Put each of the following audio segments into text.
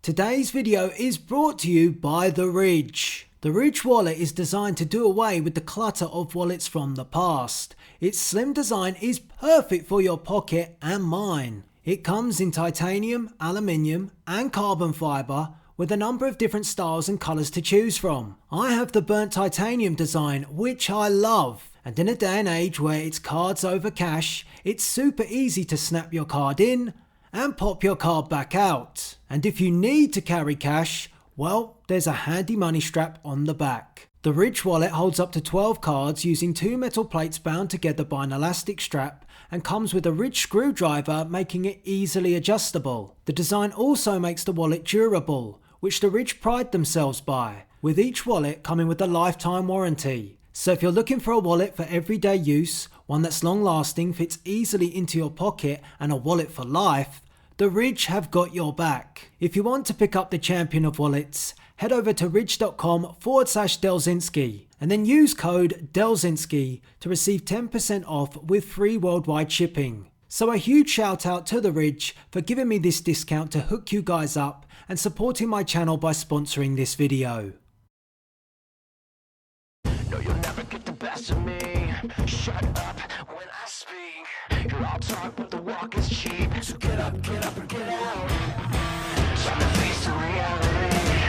Today's video is brought to you by The Ridge. The Ridge wallet is designed to do away with the clutter of wallets from the past. Its slim design is perfect for your pocket and mine. It comes in titanium, aluminium and carbon fibre with a number of different styles and colours to choose from. I have the burnt titanium design, which I love. And in a day and age where it's cards over cash, it's super easy to snap your card in and pop your card back out. And if you need to carry cash, well, there's a handy money strap on the back. The Ridge wallet holds up to 12 cards using 2 metal plates bound together by an elastic strap and comes with a Ridge screwdriver, making it easily adjustable. The design also makes the wallet durable, which the Ridge pride themselves by, with each wallet coming with a lifetime warranty. So if you're looking for a wallet for everyday use, one that's long lasting, fits easily into your pocket and a wallet for life, the Ridge have got your back. If you want to pick up the champion of wallets, head over to ridge.com/Delzinski and then use code Delzinski to receive 10% off with free worldwide shipping. So a huge shout out to the Ridge for giving me this discount to hook you guys up and supporting my channel by sponsoring this video. No, you'll never get the best of me. Shut up when I speak. You're all talk, but the walk is cheap. So get up and get out. Time to face the reality.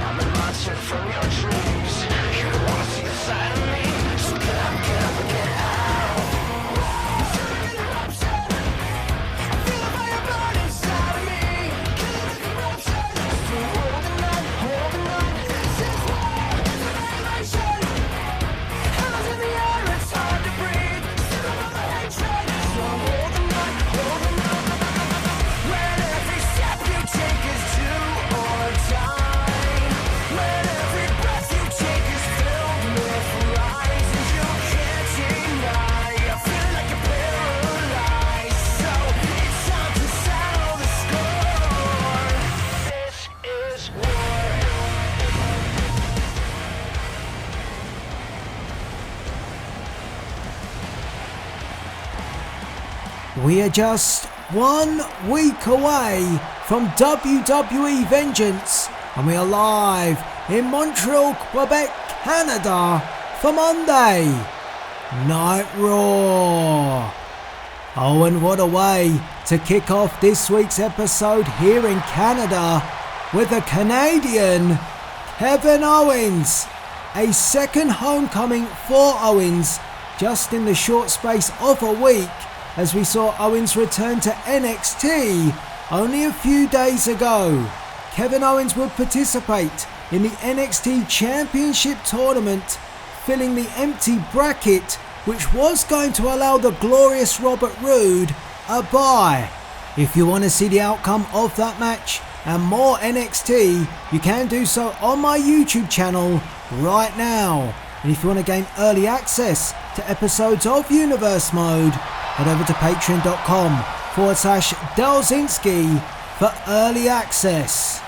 I'm a monster from your dreams. You don't wanna see the side of me. So get up and get out. We are just 1 week away from WWE Vengeance, and we are live in Montreal, Quebec, Canada for Monday Night Raw. Oh, and what a way to kick off this week's episode here in Canada with a Canadian, Kevin Owens. A second homecoming for Owens just in the short space of a week, as we saw Owens return to NXT only a few days ago. Kevin Owens will participate in the NXT Championship Tournament, filling the empty bracket which was going to allow the glorious Robert Roode a bye. If you want to see the outcome of that match and more NXT, you can do so on my YouTube channel right now. And if you want to gain early access to episodes of Universe Mode, head over to patreon.com/Delzinski for early access.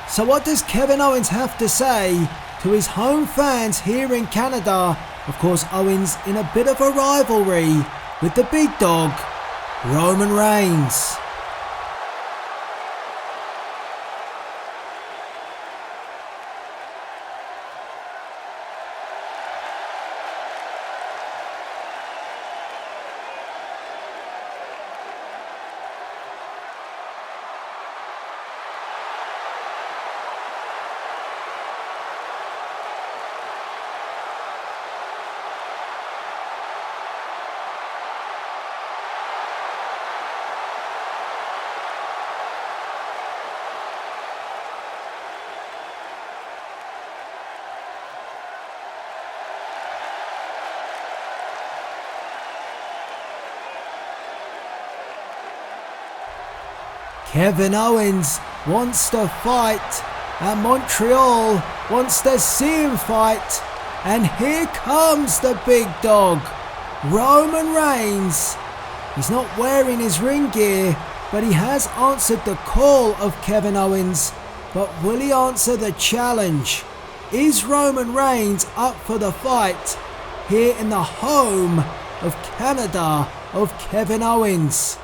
So what does Kevin Owens have to say to his home fans here in Canada? Of course, Owens in a bit of a rivalry with the big dog, Roman Reigns. Kevin Owens wants to fight, and Montreal wants to see him fight. And here comes the big dog, Roman Reigns. He's not wearing his ring gear, but he has answered the call of Kevin Owens. But will he answer the challenge? Is Roman Reigns up for the fight here in the home of Canada of Kevin Owens?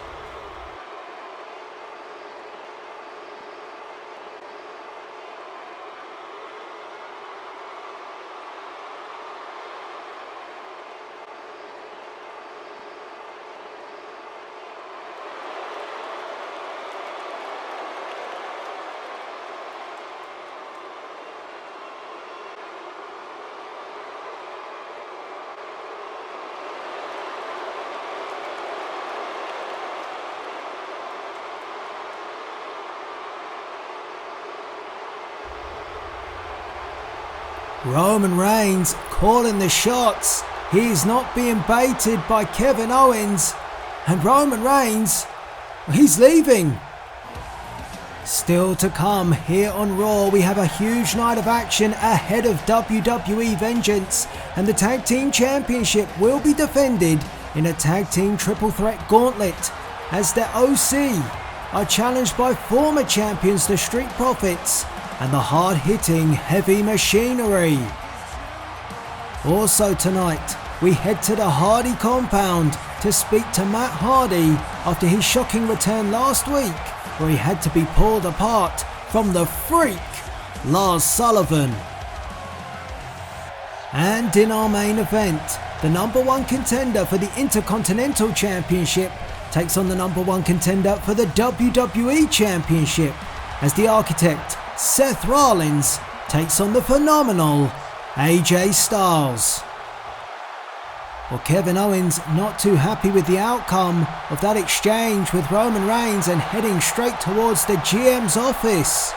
Roman Reigns calling the shots. He's not being baited by Kevin Owens. And Roman Reigns, he's leaving. Still to come here on Raw, we have a huge night of action ahead of WWE Vengeance, and the Tag Team Championship will be defended in a Tag Team Triple Threat Gauntlet as the OC are challenged by former champions the Street Profits and the hard-hitting Heavy Machinery. Also tonight, we head to the Hardy compound to speak to Matt Hardy after his shocking return last week, where he had to be pulled apart from the Freak, Lars Sullivan. And in our main event, the number one contender for the Intercontinental Championship takes on the number one contender for the WWE Championship as the Architect, Seth Rollins, takes on the phenomenal AJ Styles. Well, Kevin Owens not too happy with the outcome of that exchange with Roman Reigns and heading straight towards the GM's office.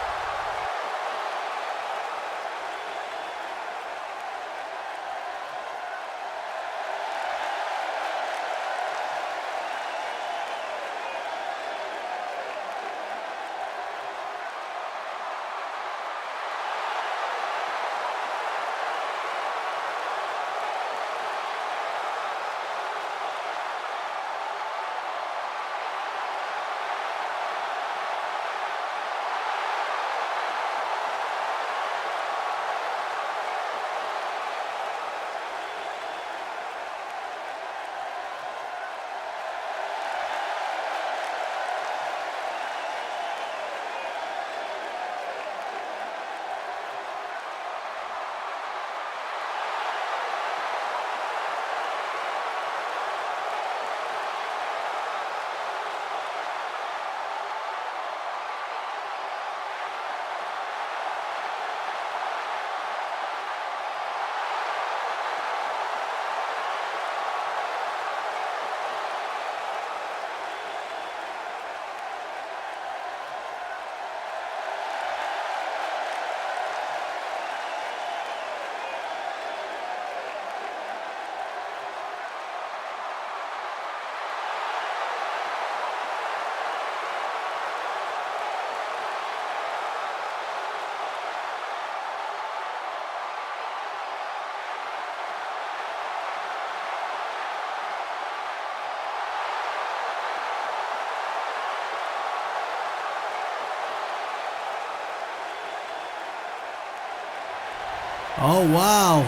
Oh wow,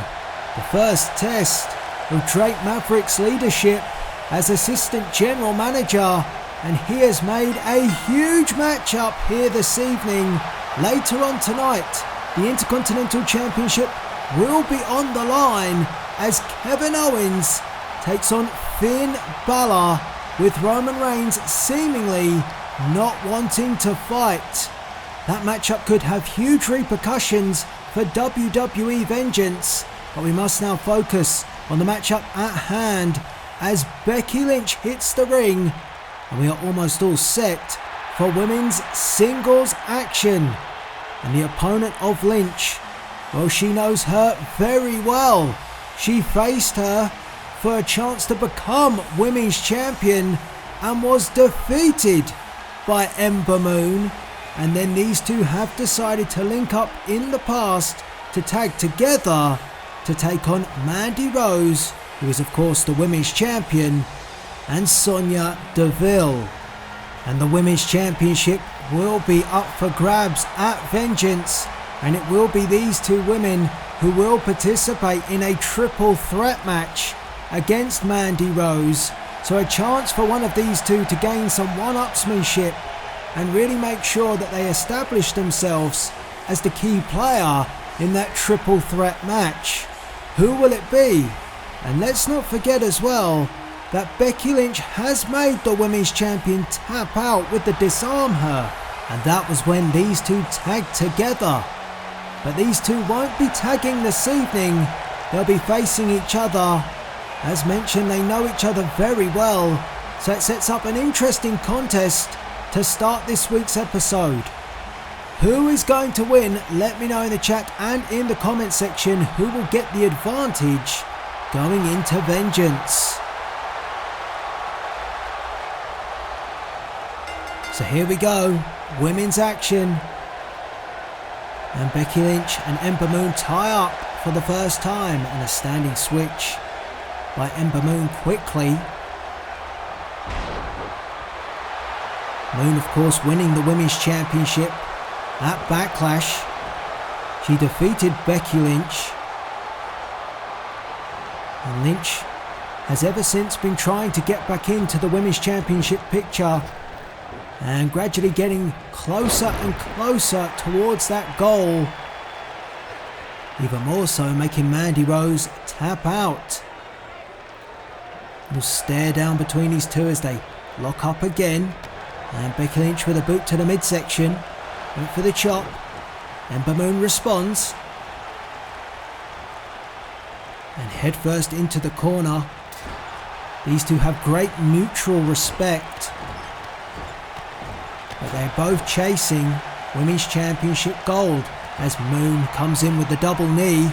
the first test of Drake Maverick's leadership as Assistant General Manager, and he has made a huge matchup here this evening. Later on tonight, the Intercontinental Championship will be on the line as Kevin Owens takes on Finn Balor, with Roman Reigns seemingly not wanting to fight. That matchup could have huge repercussions for WWE Vengeance, but we must now focus on the matchup at hand as Becky Lynch hits the ring, and we are almost all set for women's singles action. And the opponent of Lynch, well, she knows her very well. She faced her for a chance to become women's champion and was defeated by Ember Moon. And then these two have decided to link up in the past to tag together to take on Mandy Rose, who is of course the women's champion, and Sonya Deville. And the women's championship will be up for grabs at Vengeance, and it will be these two women who will participate in a triple threat match against Mandy Rose. So a chance for one of these two to gain some one-upsmanship and really make sure that they establish themselves as the key player in that triple threat match. Who will it be? And let's not forget as well that Becky Lynch has made the women's champion tap out with the disarm her, and that was when these two tagged together. But these two won't be tagging this evening, they'll be facing each other. As mentioned, they know each other very well, so it sets up an interesting contest to start this week's episode. Who is going to win? Let me know in the chat and in the comment section who will get the advantage going into Vengeance. So here we go, women's action. And Becky Lynch and Ember Moon tie up for the first time, and a standing switch by Ember Moon quickly. Moon, of course, winning the Women's Championship at Backlash. She defeated Becky Lynch. And Lynch has ever since been trying to get back into the Women's Championship picture, and gradually getting closer and closer towards that goal. Even more so, making Mandy Rose tap out. We'll stare down between these two as they lock up again. And Becky Lynch with a boot to the midsection. Went for the chop. Ember Moon responds. And headfirst into the corner. These two have great mutual respect. But they're both chasing Women's Championship gold as Moon comes in with the double knee.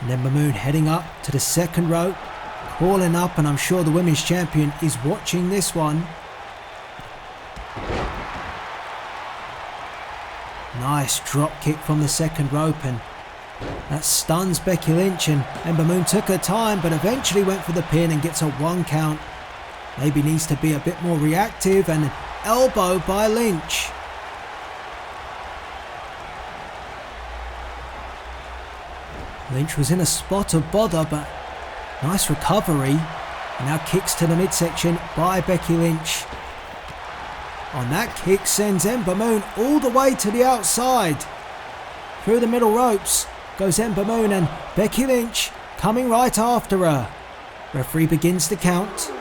And Ember Moon heading up to the second rope, calling up, and I'm sure the Women's Champion is watching this one. Nice drop kick from the second rope, and that stuns Becky Lynch, and Ember Moon took her time but eventually went for the pin and gets a 1 count. Maybe needs to be a bit more reactive, and an elbow by Lynch. Lynch was in a spot of bother, but nice recovery. And now kicks to the midsection by Becky Lynch. On that kick sends Ember Moon all the way to the outside. Through the middle ropes goes Ember Moon, and Becky Lynch coming right after her. Referee begins the count.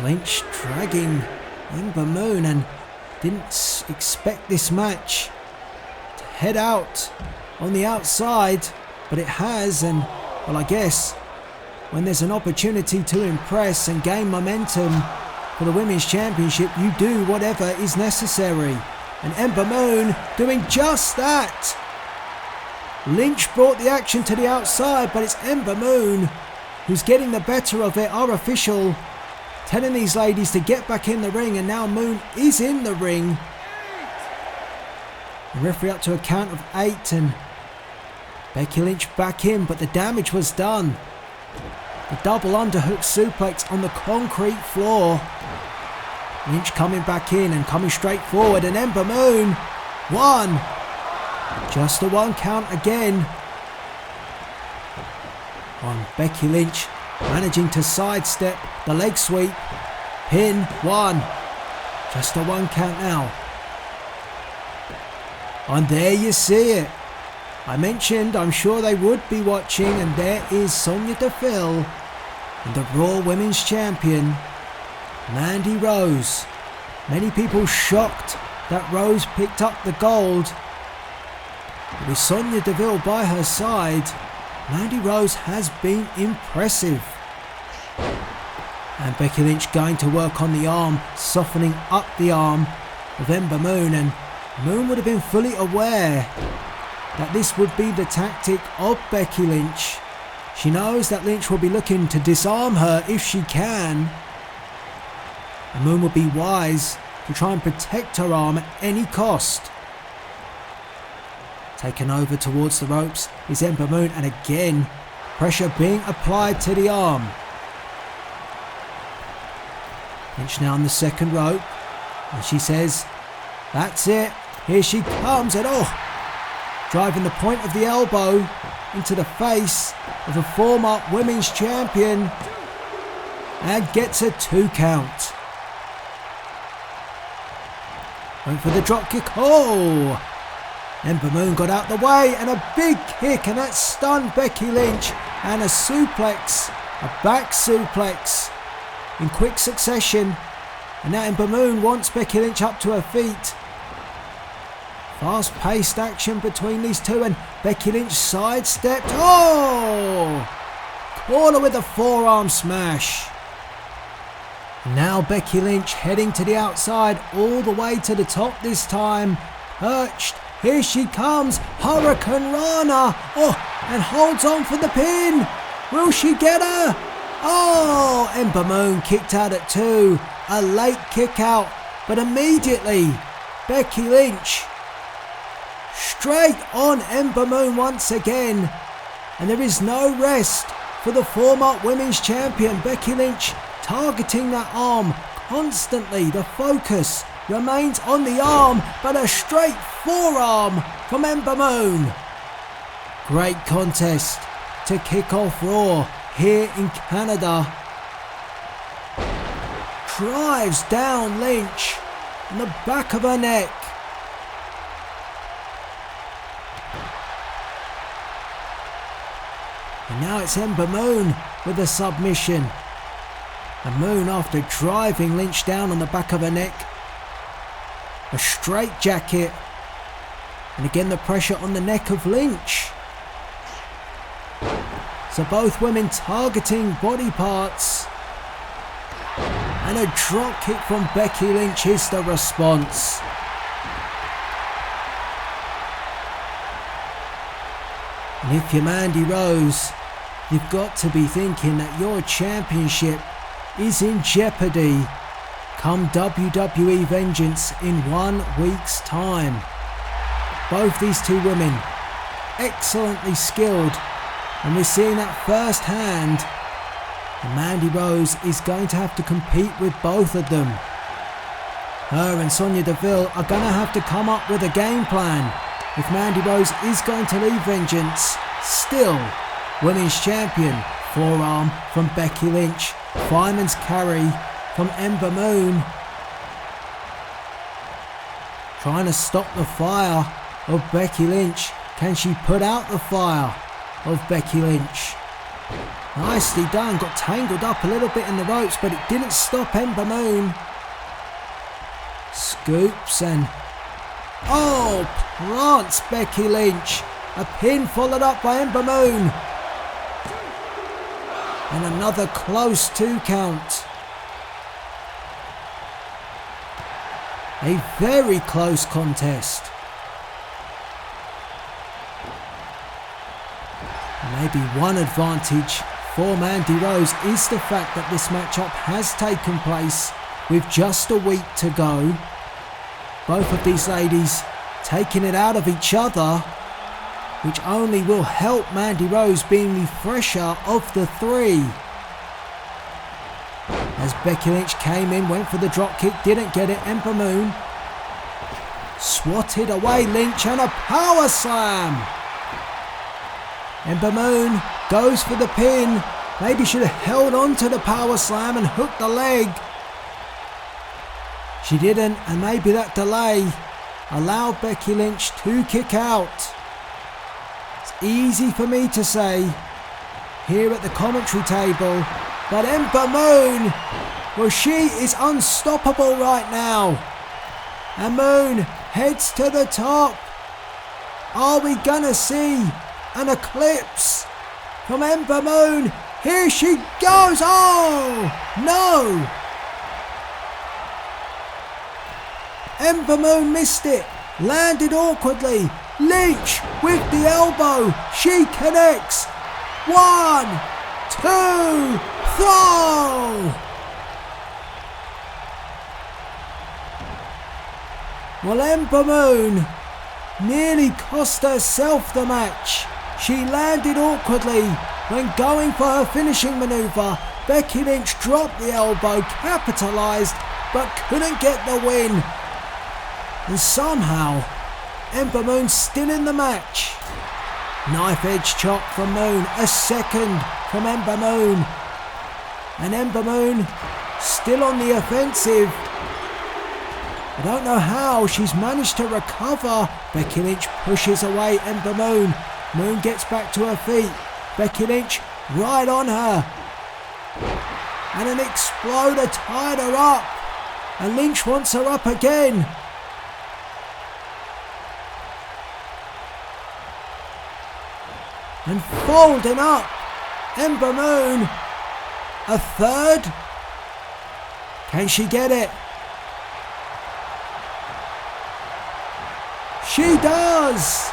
Lynch dragging Ember Moon, and didn't expect this match to head out on the outside, but it has. And well, I guess when there's an opportunity to impress and gain momentum for the Women's Championship, you do whatever is necessary, and Ember Moon doing just that. Lynch brought the action to the outside, but it's Ember Moon who's getting the better of it. Our official telling these ladies to get back in the ring, and now Moon is in the ring. The referee up to a count of 8, and Becky Lynch back in, but the damage was done. The double underhook suplex on the concrete floor. Lynch coming back in and coming straight forward, and Ember Moon, 1. Just a 1 count again on Becky Lynch, managing to sidestep the leg sweep. Pin 1. Just a 1 count now. And there you see it. I mentioned I'm sure they would be watching, and there is Sonya Deville and the Raw Women's Champion, Mandy Rose. Many people shocked that Rose picked up the gold. But with Sonya Deville by her side, Mandy Rose has been impressive. And Becky Lynch going to work on the arm, softening up the arm of Ember Moon, and Moon would have been fully aware that this would be the tactic of Becky Lynch. She knows that Lynch will be looking to disarm her if she can. And Moon will be wise to try and protect her arm at any cost. Taken over towards the ropes is Ember Moon, and again pressure being applied to the arm. Lynch now on the second rope, and she says, that's it, here she comes, and driving the point of the elbow into the face of a former Women's Champion, and gets a 2 count. Went for the drop kick. Ember Moon got out the way, and a big kick, and that stunned Becky Lynch, and a suplex, a back suplex in quick succession. And now Ember Moon wants Becky Lynch up to her feet. Fast-paced action between these two, and Becky Lynch sidestepped. Corner with a forearm smash. Now Becky Lynch heading to the outside, all the way to the top this time. Perched. Here she comes. Hurricane Rana. Oh, and holds on for the pin. Will she get her? Oh, Ember Moon kicked out at 2. A late kick out. But immediately, Becky Lynch straight on Ember Moon once again. And there is no rest for the former women's champion. Becky Lynch targeting that arm constantly. The focus remains on the arm, but a straight forearm from Ember Moon. Great contest to kick off Raw here in Canada. Drives down Lynch on the back of her neck. And now it's Ember Moon with a submission. And Moon, after driving Lynch down on the back of her neck, a straight jacket. And again the pressure on the neck of Lynch. So both women targeting body parts. And a drop kick from Becky Lynch is the response. And if you're Mandy Rose, you've got to be thinking that your championship is in jeopardy come WWE Vengeance in 1 week's time. Both these two women excellently skilled, and we're seeing that firsthand. And Mandy Rose is going to have to compete with both of them. Her and Sonya Deville are going to have to come up with a game plan if Mandy Rose is going to leave Vengeance still women's champion. Forearm from Becky Lynch. Fireman's carry from Ember Moon. Trying to stop the fire of Becky Lynch. Can she put out the fire of Becky Lynch? Nicely done. Got tangled up a little bit in the ropes, but it didn't stop Ember Moon. Scoops and plants Becky Lynch. A pin followed up by Ember Moon. And another close 2 count. A very close contest. Maybe one advantage for Mandy Rose is the fact that this matchup has taken place with just a week to go. Both of these ladies taking it out of each other, which only will help Mandy Rose being the fresher of the 3. As Becky Lynch came in, went for the drop kick, didn't get it. Ember Moon swatted away Lynch and a power slam. Ember Moon goes for the pin. Maybe should have held on to the power slam and hooked the leg. She didn't, and maybe that delay allowed Becky Lynch to kick out. It's easy for me to say here at the commentary table, but Ember Moon, well, she is unstoppable right now. And Moon heads to the top. Are we gonna see an eclipse from Ember Moon? Here she goes. Oh no! Ember Moon missed it, landed awkwardly. Lynch with the elbow. She connects. 1, 2, throw! Well, Ember Moon nearly cost herself the match. She landed awkwardly when going for her finishing manoeuvre. Becky Lynch dropped the elbow, capitalised, but couldn't get the win. And somehow, Ember Moon still in the match. Knife edge chop from Moon, a second from Ember Moon. And Ember Moon still on the offensive. I don't know how she's managed to recover. Becky Lynch pushes away Ember Moon. Moon gets back to her feet. Becky Lynch right on her. And an exploder tied her up. And Lynch wants her up again. And folding up Ember Moon. A third. Can she get it? She does!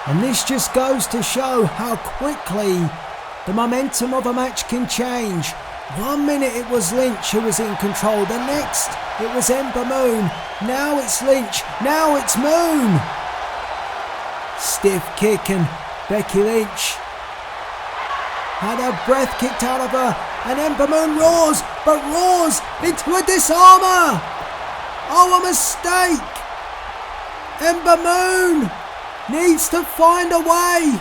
And this just goes to show how quickly the momentum of a match can change. 1 minute it was Lynch who was in control, the next it was Ember Moon, now it's Lynch, now it's Moon. Stiff kick and Becky Lynch had her breath kicked out of her, and Ember Moon roars, but roars into a disarmer. Oh, a mistake. Ember Moon needs to find a way.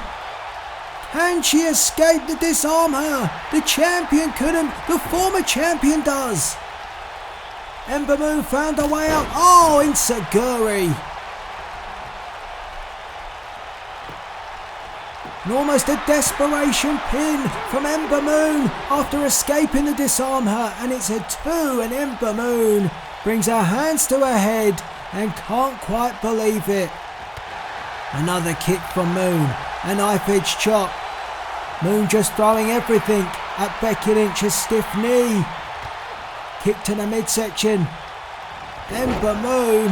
Can she escape the disarm her? The champion couldn't, the former champion does. Ember Moon found a way out. Oh, Insaguri. And almost a desperation pin from Ember Moon after escaping the disarm her. And it's a 2, and Ember Moon brings her hands to her head and can't quite believe it. Another kick from Moon, a knife edge chop. Moon just throwing everything at Becky Lynch's stiff knee. Kick to the midsection. Ember Moon.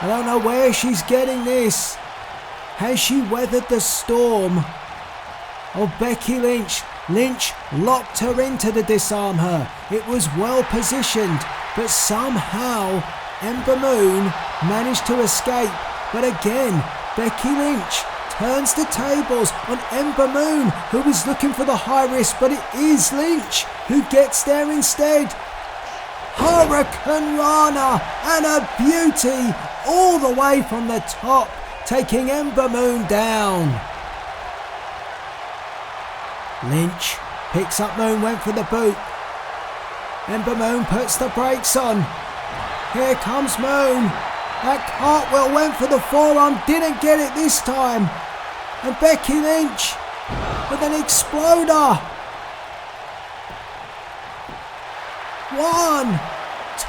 I don't know where she's getting this. Has she weathered the storm of Becky Lynch? Lynch locked her into the disarm her. It was well positioned, but somehow Ember Moon managed to escape. But again, Becky Lynch turns the tables on Ember Moon, who is looking for the high risk, but it is Lynch who gets there instead. Hurricane Rana and a beauty all the way from the top, taking Ember Moon down. Lynch picks up Moon, went for the boot. Ember Moon puts the brakes on. Here comes Moon. That cartwheel went for the forearm, didn't get it this time. And Becky Lynch with an exploder. 1,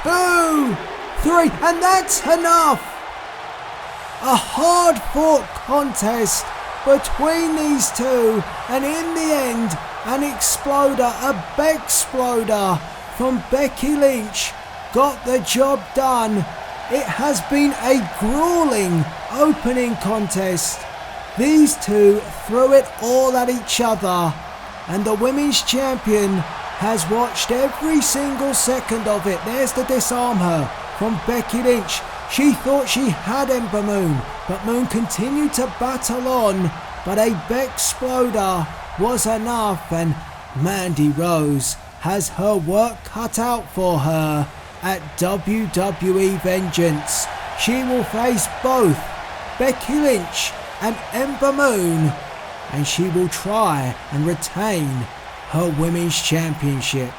2, 3, and that's enough. A hard-fought contest between these two, and in the end, an exploder, a Bexploder from Becky Lynch got the job done. It has been a grueling opening contest. These two threw it all at each other, and the women's champion has watched every single second of it. There's the disarm her from Becky Lynch. She thought she had Ember Moon, but Moon continued to battle on, but a Bexploder was enough, and Mandy Rose has her work cut out for her at WWE Vengeance. She will face both Becky Lynch and Ember Moon, and she will try and retain her Women's Championship.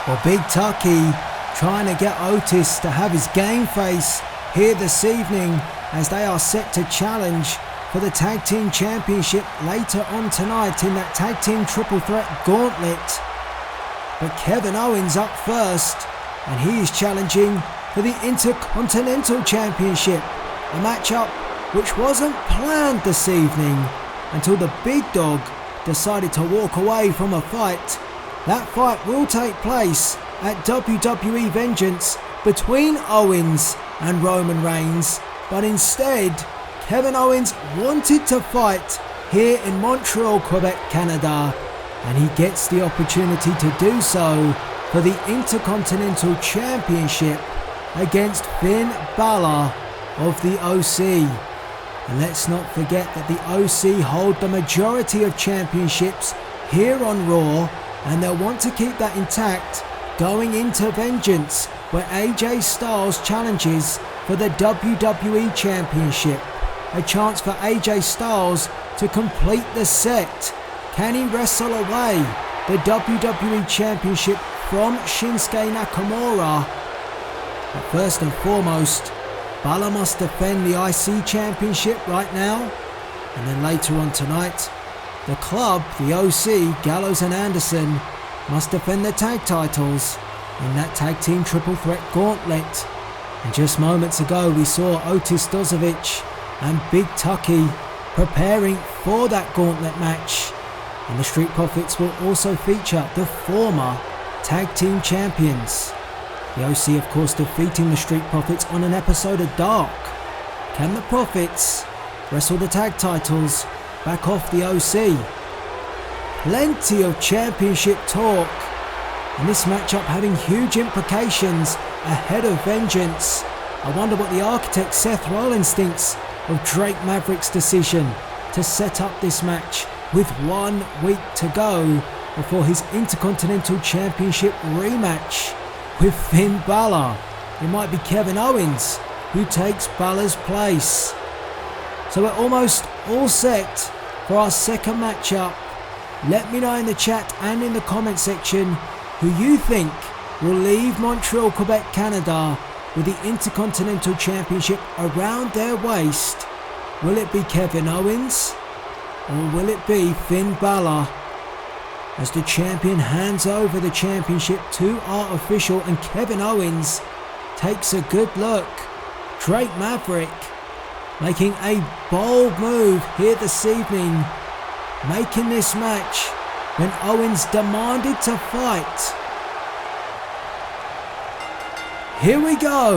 Well, Big Tucky trying to get Otis to have his game face here this evening as they are set to challenge for the Tag Team Championship later on tonight in that Tag Team Triple Threat Gauntlet. But Kevin Owens up first, and he is challenging for the Intercontinental Championship, a matchup which wasn't planned this evening until the big dog decided to walk away from a fight. That fight will take place at WWE Vengeance between Owens and Roman Reigns, but instead Kevin Owens wanted to fight here in Montreal, Quebec, Canada, and he gets the opportunity to do so for the Intercontinental Championship against Finn Balor of the OC. And let's not forget that the OC hold the majority of championships here on Raw, and they'll want to keep that intact going into Vengeance, where AJ Styles challenges for the WWE Championship. A chance for AJ Styles to complete the set. Can he wrestle away the WWE Championship from Shinsuke Nakamura? But first and foremost, BALOR must defend the IC Championship right now. And then later on tonight, the club, the OC, Gallows and Anderson, must defend the tag titles in that tag team Triple Threat Gauntlet. And just moments ago we saw Otis Dozovic and Big Tucky preparing for that gauntlet match. And the Street Profits will also feature the former tag team champions. The OC of course defeating the Street Profits on an episode of Dark. Can the Profits wrestle the tag titles back off the OC? Plenty of championship talk, and this matchup having huge implications ahead of Vengeance. I wonder what the architect Seth Rollins thinks of Drake Maverick's decision to set up this match with 1 week to go before his Intercontinental Championship rematch with Finn Balor. It might be Kevin Owens who takes Balor's place. So we're almost all set for our second matchup. Let me know in the chat and in the comment section who you think will leave Montreal, Quebec, Canada with the Intercontinental Championship around their waist. Will it be Kevin Owens or will it be Finn Balor? As the champion hands over the championship to our official and Kevin Owens takes a good look. Drake Maverick making a bold move here this evening, making this match when Owens demanded to fight. Here we go.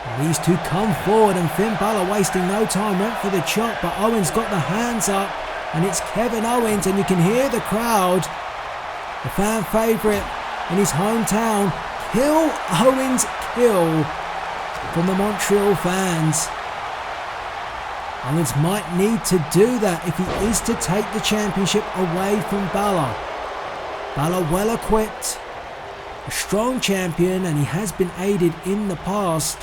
And these two come forward and Finn Balor wasting no time went for the chop, but Owens got the hands up and it's Kevin Owens, and you can hear the crowd, the fan favourite in his hometown, Kill Owens Kill from the Montreal fans. Owens might need to do that if he is to take the championship away from Balor. Balor well equipped, a strong champion, and he has been aided in the past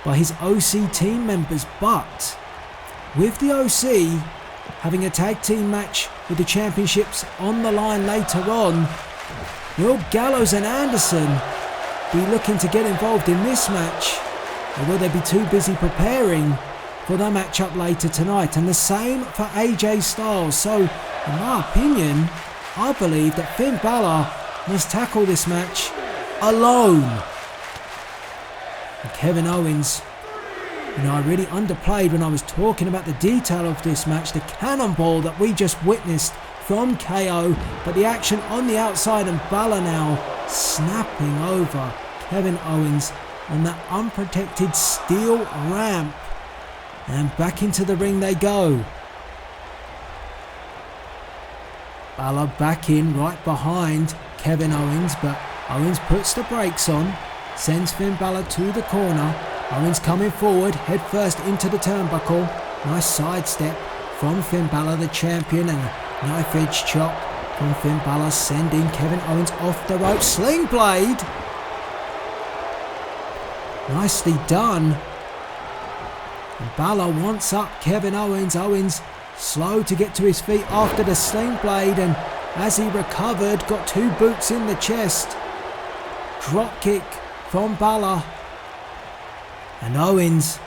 by his OC team members, but with the OC having a tag team match with the championships on the line later on, will Gallows and Anderson be looking to get involved in this match, or will they be too busy preparing for their matchup later tonight? And the same for AJ Styles. So in my opinion, I believe that Finn Balor must tackle this match alone. And Kevin Owens, I really underplayed when I was talking about the detail of this match, the cannonball that we just witnessed from KO, but the action on the outside and Balor now snapping over Kevin Owens on that unprotected steel ramp. And back into the ring they go. Balor back in right behind Kevin Owens, but Owens puts the brakes on, sends Finn Balor to the corner. Owens coming forward, head first into the turnbuckle. Nice sidestep from Finn Balor, the champion, and a knife edge chop from Finn Balor, sending Kevin Owens off the rope. Sling blade! Nicely done. And Balor wants up Kevin Owens. Owens slow to get to his feet after the sling blade, and as he recovered, got 2 boots in the chest. Drop kick from Balor. And Owens,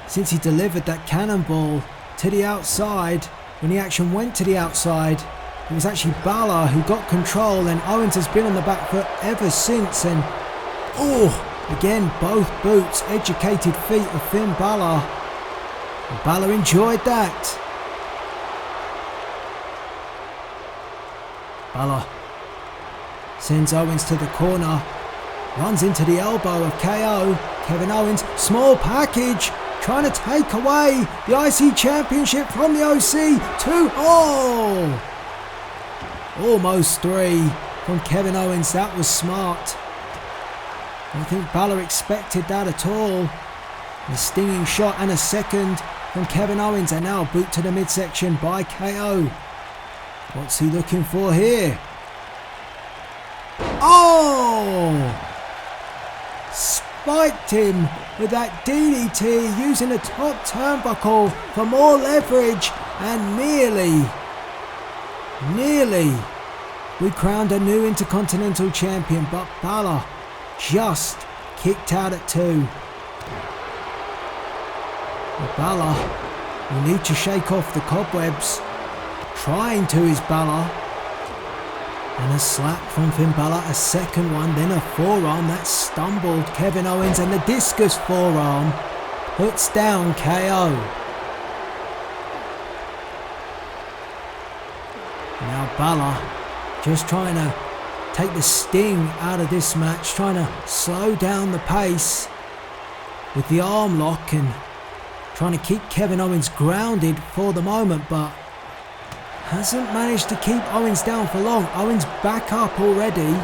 since he delivered that cannonball to the outside, when the action went to the outside, it was actually Balor who got control, and Owens has been on the back foot ever since. And again, both boots, educated feet of Finn Balor. And Balor enjoyed that. Balor sends Owens to the corner, runs into the elbow of KO. Kevin Owens, small package, trying to take away the IC Championship from the OC. 2, almost 3 from Kevin Owens. That was smart. I don't think Balor expected that at all. A stinging shot and a second from Kevin Owens, and now a boot to the midsection by KO. What's he looking for here? Oh! Spiked him with that DDT, using the top turnbuckle for more leverage, and nearly, we crowned a new Intercontinental Champion, but BALOR just kicked out at 2. Well, BALOR will need to shake off the cobwebs. Trying to is BALOR. And a slap from Finn Balor, a second one, then a forearm that stumbled Kevin Owens, and the discus forearm puts down KO. Now Balor just trying to take the sting out of this match, trying to slow down the pace with the arm lock and trying to keep Kevin Owens grounded for the moment, but hasn't managed to keep Owens down for long. Owens back up already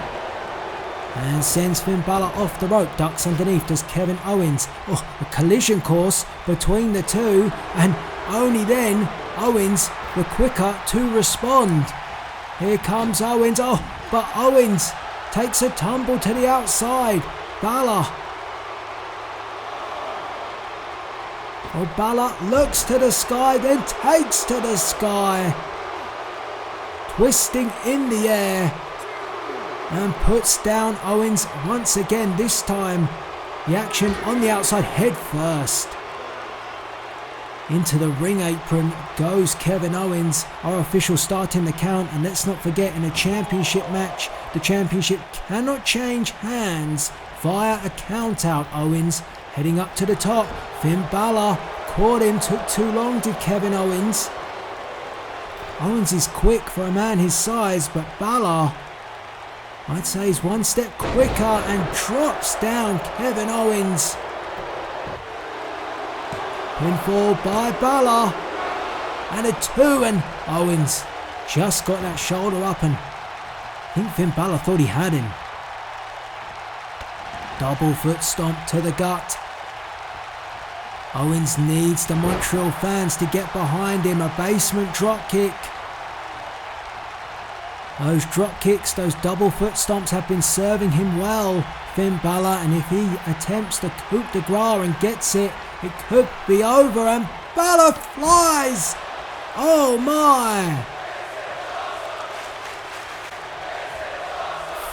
and sends Finn Balor off the rope. Ducks underneath does Kevin Owens. Oh, a collision course between the two, and only then Owens the quicker to respond. Here comes Owens. Oh, but Owens takes a tumble to the outside. Balor. Oh, Balor looks to the sky, then takes to the sky. Twisting in the air and puts down Owens once again. This time the action on the outside, head first. Into the ring apron goes Kevin Owens. Our official starting the count, and let's not forget, in a championship match, the championship cannot change hands via a count out. Owens heading up to the top. Finn Balor caught him, took too long, did Kevin Owens. Owens is quick for a man his size, but Balor, I'd say, is one step quicker and drops down Kevin Owens. Pinfall by Balor, and a 2, and Owens just got that shoulder up, and I think Finn Balor thought he had him. Double foot stomp to the gut. Owens needs the Montreal fans to get behind him. A basement drop kick. Those drop kicks, those double foot stomps have been serving him well, Finn Balor, and if he attempts the coup de grace and gets it, it could be over, and Balor flies! Oh my!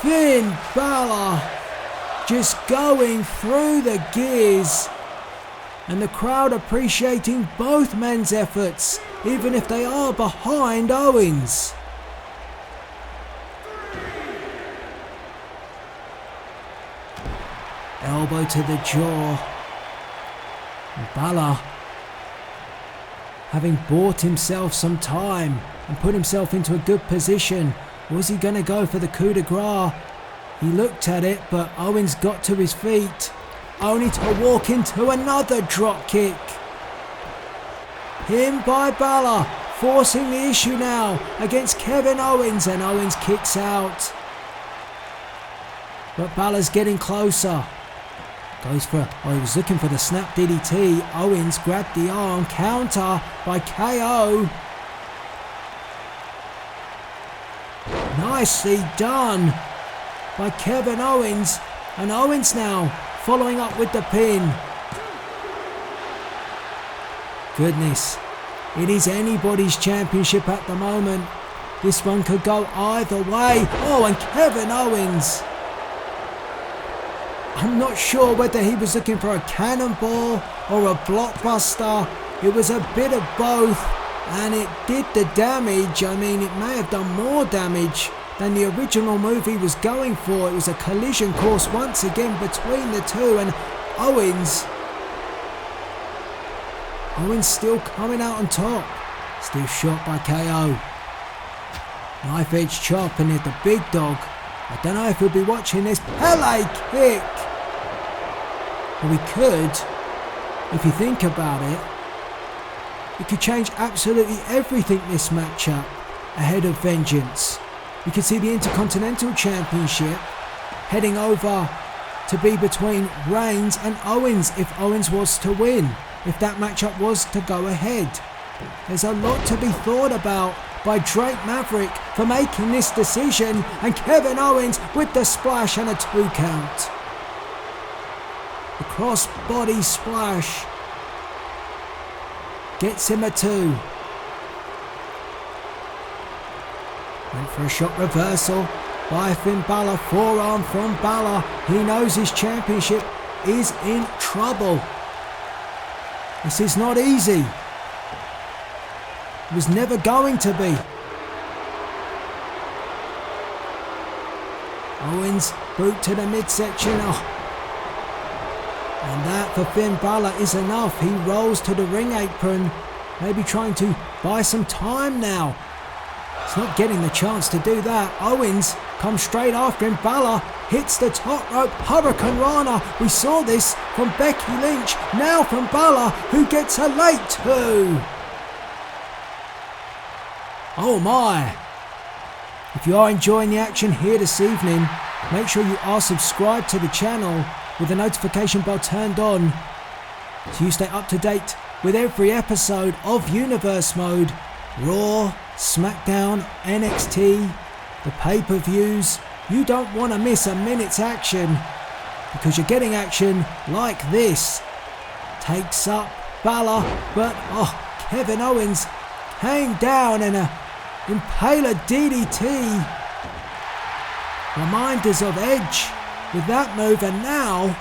Finn Balor just going through the gears, and the crowd appreciating both men's efforts, even if they are behind Owens. Elbow to the jaw. And Balor, having bought himself some time and put himself into a good position, was he going to go for the coup de grace? He looked at it, but Owens got to his feet, only to walk into another drop kick. Pinned by Balor, forcing the issue now against Kevin Owens, and Owens kicks out. But Balor's getting closer. Goes for, he was looking for the snap DDT. Owens grabbed the arm, counter by KO. Nicely done by Kevin Owens, and Owens now following up with the pin. Goodness, it is anybody's championship at the moment. This one could go either way. Oh, and Kevin Owens, I'm not sure whether he was looking for a cannonball or a blockbuster. It was a bit of both, and it did the damage. I mean, it may have done more damage than the original move he was going for. It was a collision course once again between the two, and Owens still coming out on top. Still shot by KO. Knife edge chop, and the big dog, I don't know if he'll be watching this. Pele kick! Well, we could, if you think about it, it could change absolutely everything this matchup ahead of Vengeance. You could see the Intercontinental Championship heading over to be between Reigns and Owens if Owens was to win, if that matchup was to go ahead. There's a lot to be thought about by Drake Maverick for making this decision, and Kevin Owens with the splash and a 2 count. The cross-body splash gets him a 2. Went for a shot reversal by Finn Balor, forearm from Balor. He knows his championship is in trouble. This is not easy. It was never going to be. Owens, boot to the midsection. Oh. And that for Finn Balor is enough. He rolls to the ring apron, maybe trying to buy some time now. He's not getting the chance to do that. Owens comes straight after him. Balor hits the top rope Hurricane Rana. We saw this from Becky Lynch. Now from Balor, who gets a late 2. Oh my. If you are enjoying the action here this evening, make sure you are subscribed to the channel with the notification bell turned on so you stay up to date with every episode of Universe Mode, Raw, SmackDown, NXT, the pay-per-views. You don't want to miss a minute's action because you're getting action like this. Takes up Balor, but Kevin Owens came down in a Impaler DDT. Reminders of Edge with that move, and now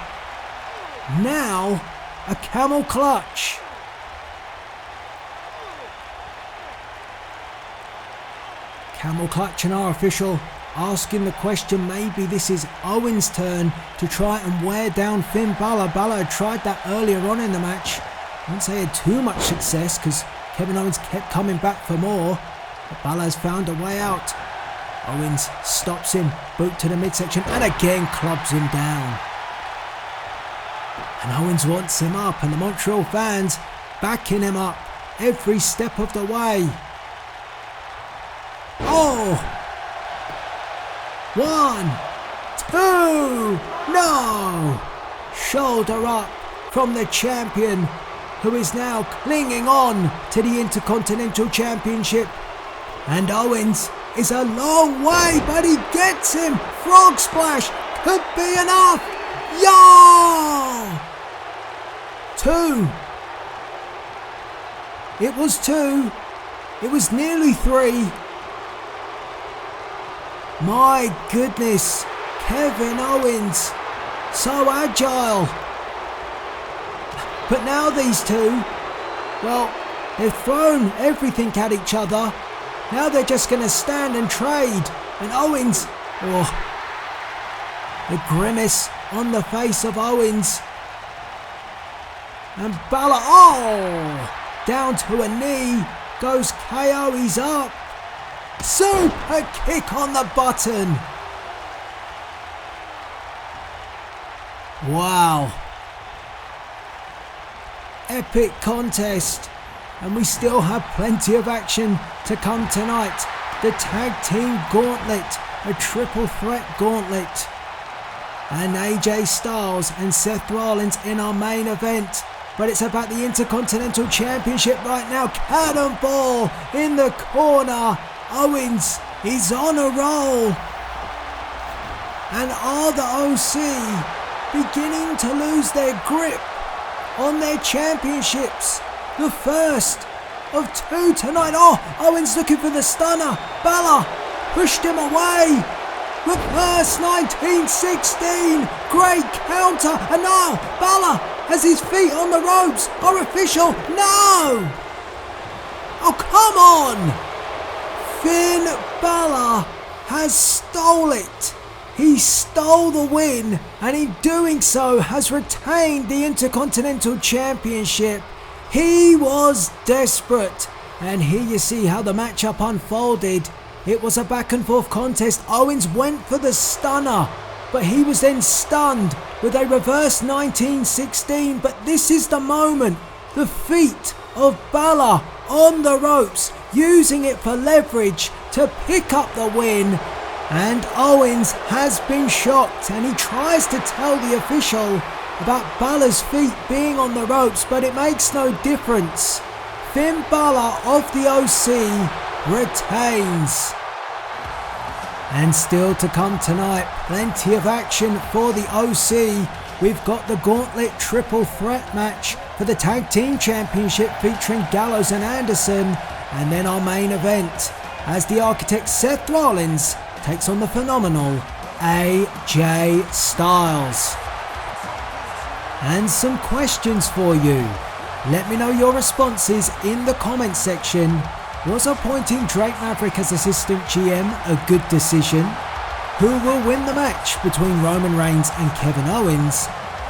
a camel clutch. Camel clutch, and our official asking the question, maybe this is Owens' turn to try and wear down Finn Balor. Balor had tried that earlier on in the match. I wouldn't say he had too much success because Kevin Owens kept coming back for more, but Balor's found a way out. Owens stops him, boot to the midsection, and again clubs him down. And Owens wants him up, and the Montreal fans backing him up every step of the way. Oh! 1, 2, no! Shoulder up from the champion, who is now clinging on to the Intercontinental Championship. And Owens is a long way, but he gets him. Frog splash could be enough. Yeah! 2. It was 2. It was nearly 3. My goodness, Kevin Owens, so agile. But now these two, well, they've thrown everything at each other. Now they're just going to stand and trade. And Owens, the grimace on the face of Owens. And Balor, down to a knee, goes KO, he's up. Super kick on the button. Wow. Epic contest. And we still have plenty of action to come tonight. The Tag Team Gauntlet, a Triple Threat Gauntlet. And AJ Styles and Seth Rollins in our main event. But it's about the Intercontinental Championship right now. Cannonball in the corner. Owens is on a roll. And are the OC beginning to lose their grip on their championships? The first of 2 tonight. Oh, Owens looking for the stunner. Balor pushed him away. Reverse 1916. Great counter. And now Balor has his feet on the ropes. Our official. No. Oh, come on. Finn Balor has stole it. He stole the win, and in doing so has retained the Intercontinental Championship. He was desperate, and here you see how the matchup unfolded. It was a back and forth contest. Owens went for the stunner, but he was then stunned with a reverse 1916. But this is the moment. The feet of Balor on the ropes, using it for leverage to pick up the win. And Owens has been shocked, and he tries to tell the official about Balor's feet being on the ropes, but it makes no difference. Finn Balor of the OC retains. And still to come tonight, plenty of action for the OC. We've got the Gauntlet Triple Threat match for the Tag Team Championship featuring Gallows and Anderson. And then our main event, as the Architect Seth Rollins takes on the phenomenal AJ Styles. And some questions for you. Let me know your responses in the comments section. Was appointing Drake Maverick as assistant GM a good decision? Who will win the match between Roman Reigns and Kevin Owens?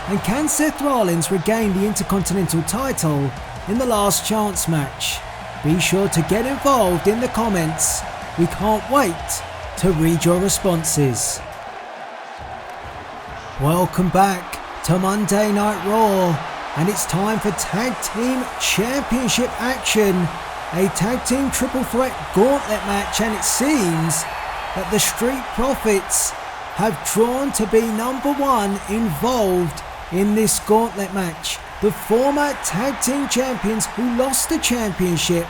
And can Seth Rollins regain the Intercontinental title in the Last Chance match? Be sure to get involved in the comments. We can't wait to read your responses. Welcome back to Monday Night Raw, and it's time for Tag Team Championship action. A Tag Team Triple Threat Gauntlet match, and it seems that the Street Profits have drawn to be number one involved in this Gauntlet match. The former Tag Team Champions who lost the championship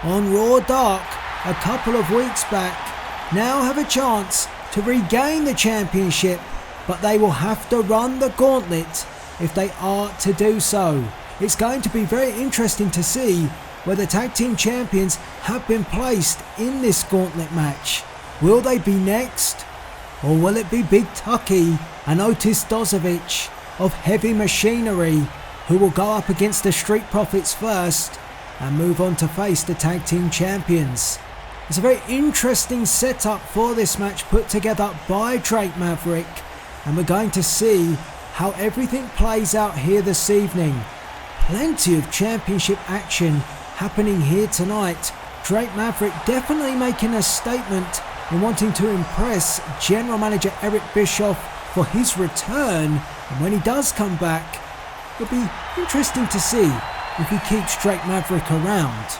on Raw Dark a couple of weeks back now have a chance to regain the championship, but they will have to run the gauntlet if they are to do so. It's going to be very interesting to see where the Tag Team Champions have been placed in this gauntlet match. Will they be next? Or will it be Big Tucky and Otis Dozovic of Heavy Machinery who will go up against the Street Profits first and move on to face the Tag Team Champions? It's a very interesting setup for this match put together by Drake Maverick, and we're going to see how everything plays out here this evening. Plenty of championship action happening here tonight. Drake Maverick definitely making a statement in wanting to impress General Manager Eric Bischoff for his return, and when he does come back, it'll be interesting to see if he keeps Drake Maverick around.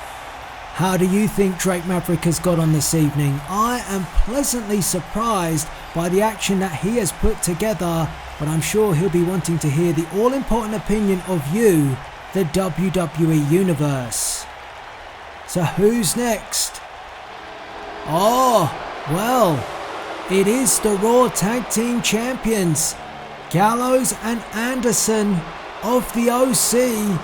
How do you think Drake Maverick has got on this evening? I am pleasantly surprised by the action that he has put together, but I'm sure he'll be wanting to hear the all-important opinion of you, the WWE Universe. So who's next? Oh, well, it is the Raw Tag Team Champions, Gallows and Anderson of the OC.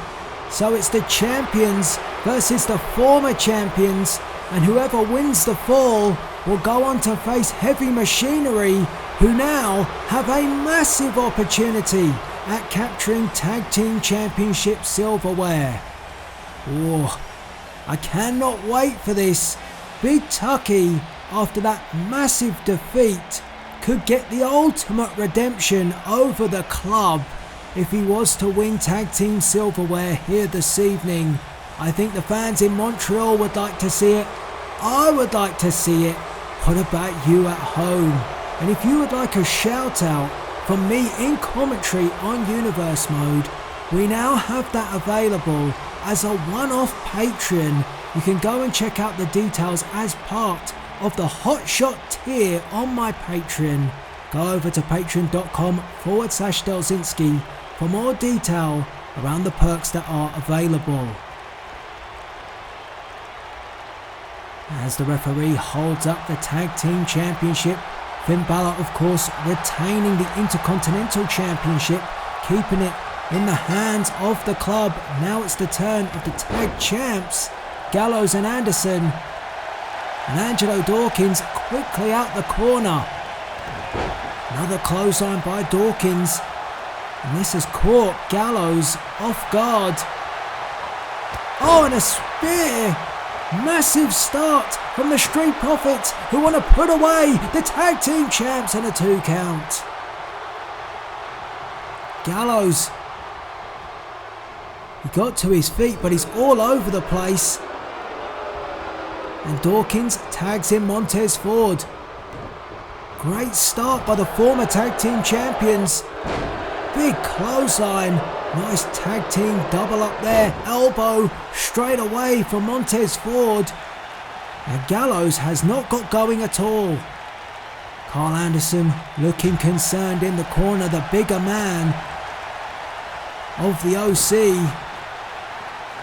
So it's the champions versus the former champions, and whoever wins the fall will go on to face Heavy Machinery, who now have a massive opportunity at capturing Tag Team Championship silverware. Oh, I cannot wait for this. Big Tucky, after that massive defeat, could get the ultimate redemption over the club if he was to win Tag Team silverware here this evening. I think the fans in Montreal would like to see it. I would like to see it. What about you at home? And if you would like a shout out from me in commentary on Universe Mode, we now have that available as a one-off Patreon. You can go and check out the details as part of the Hotshot tier on my Patreon. Go over to patreon.com/Delzinski for more detail around the perks that are available. As the referee holds up the Tag Team Championship, Finn Balor of course retaining the Intercontinental Championship, keeping it in the hands of the club. Now it's the turn of the Tag Champs, Gallows and Anderson. And Angelo Dawkins quickly out the corner. Another clothesline by Dawkins. And this has caught Gallows off guard. Oh, and a spear! Massive start from the Street Profits, who want to put away the Tag Team Champs in a 2 count. Gallows, he got to his feet, but he's all over the place. And Dawkins tags in Montez Ford. Great start by the former Tag Team Champions. Big clothesline. Nice tag team double up there. Elbow straight away from Montez Ford. And Gallows has not got going at all. Carl Anderson looking concerned in the corner. The bigger man of the OC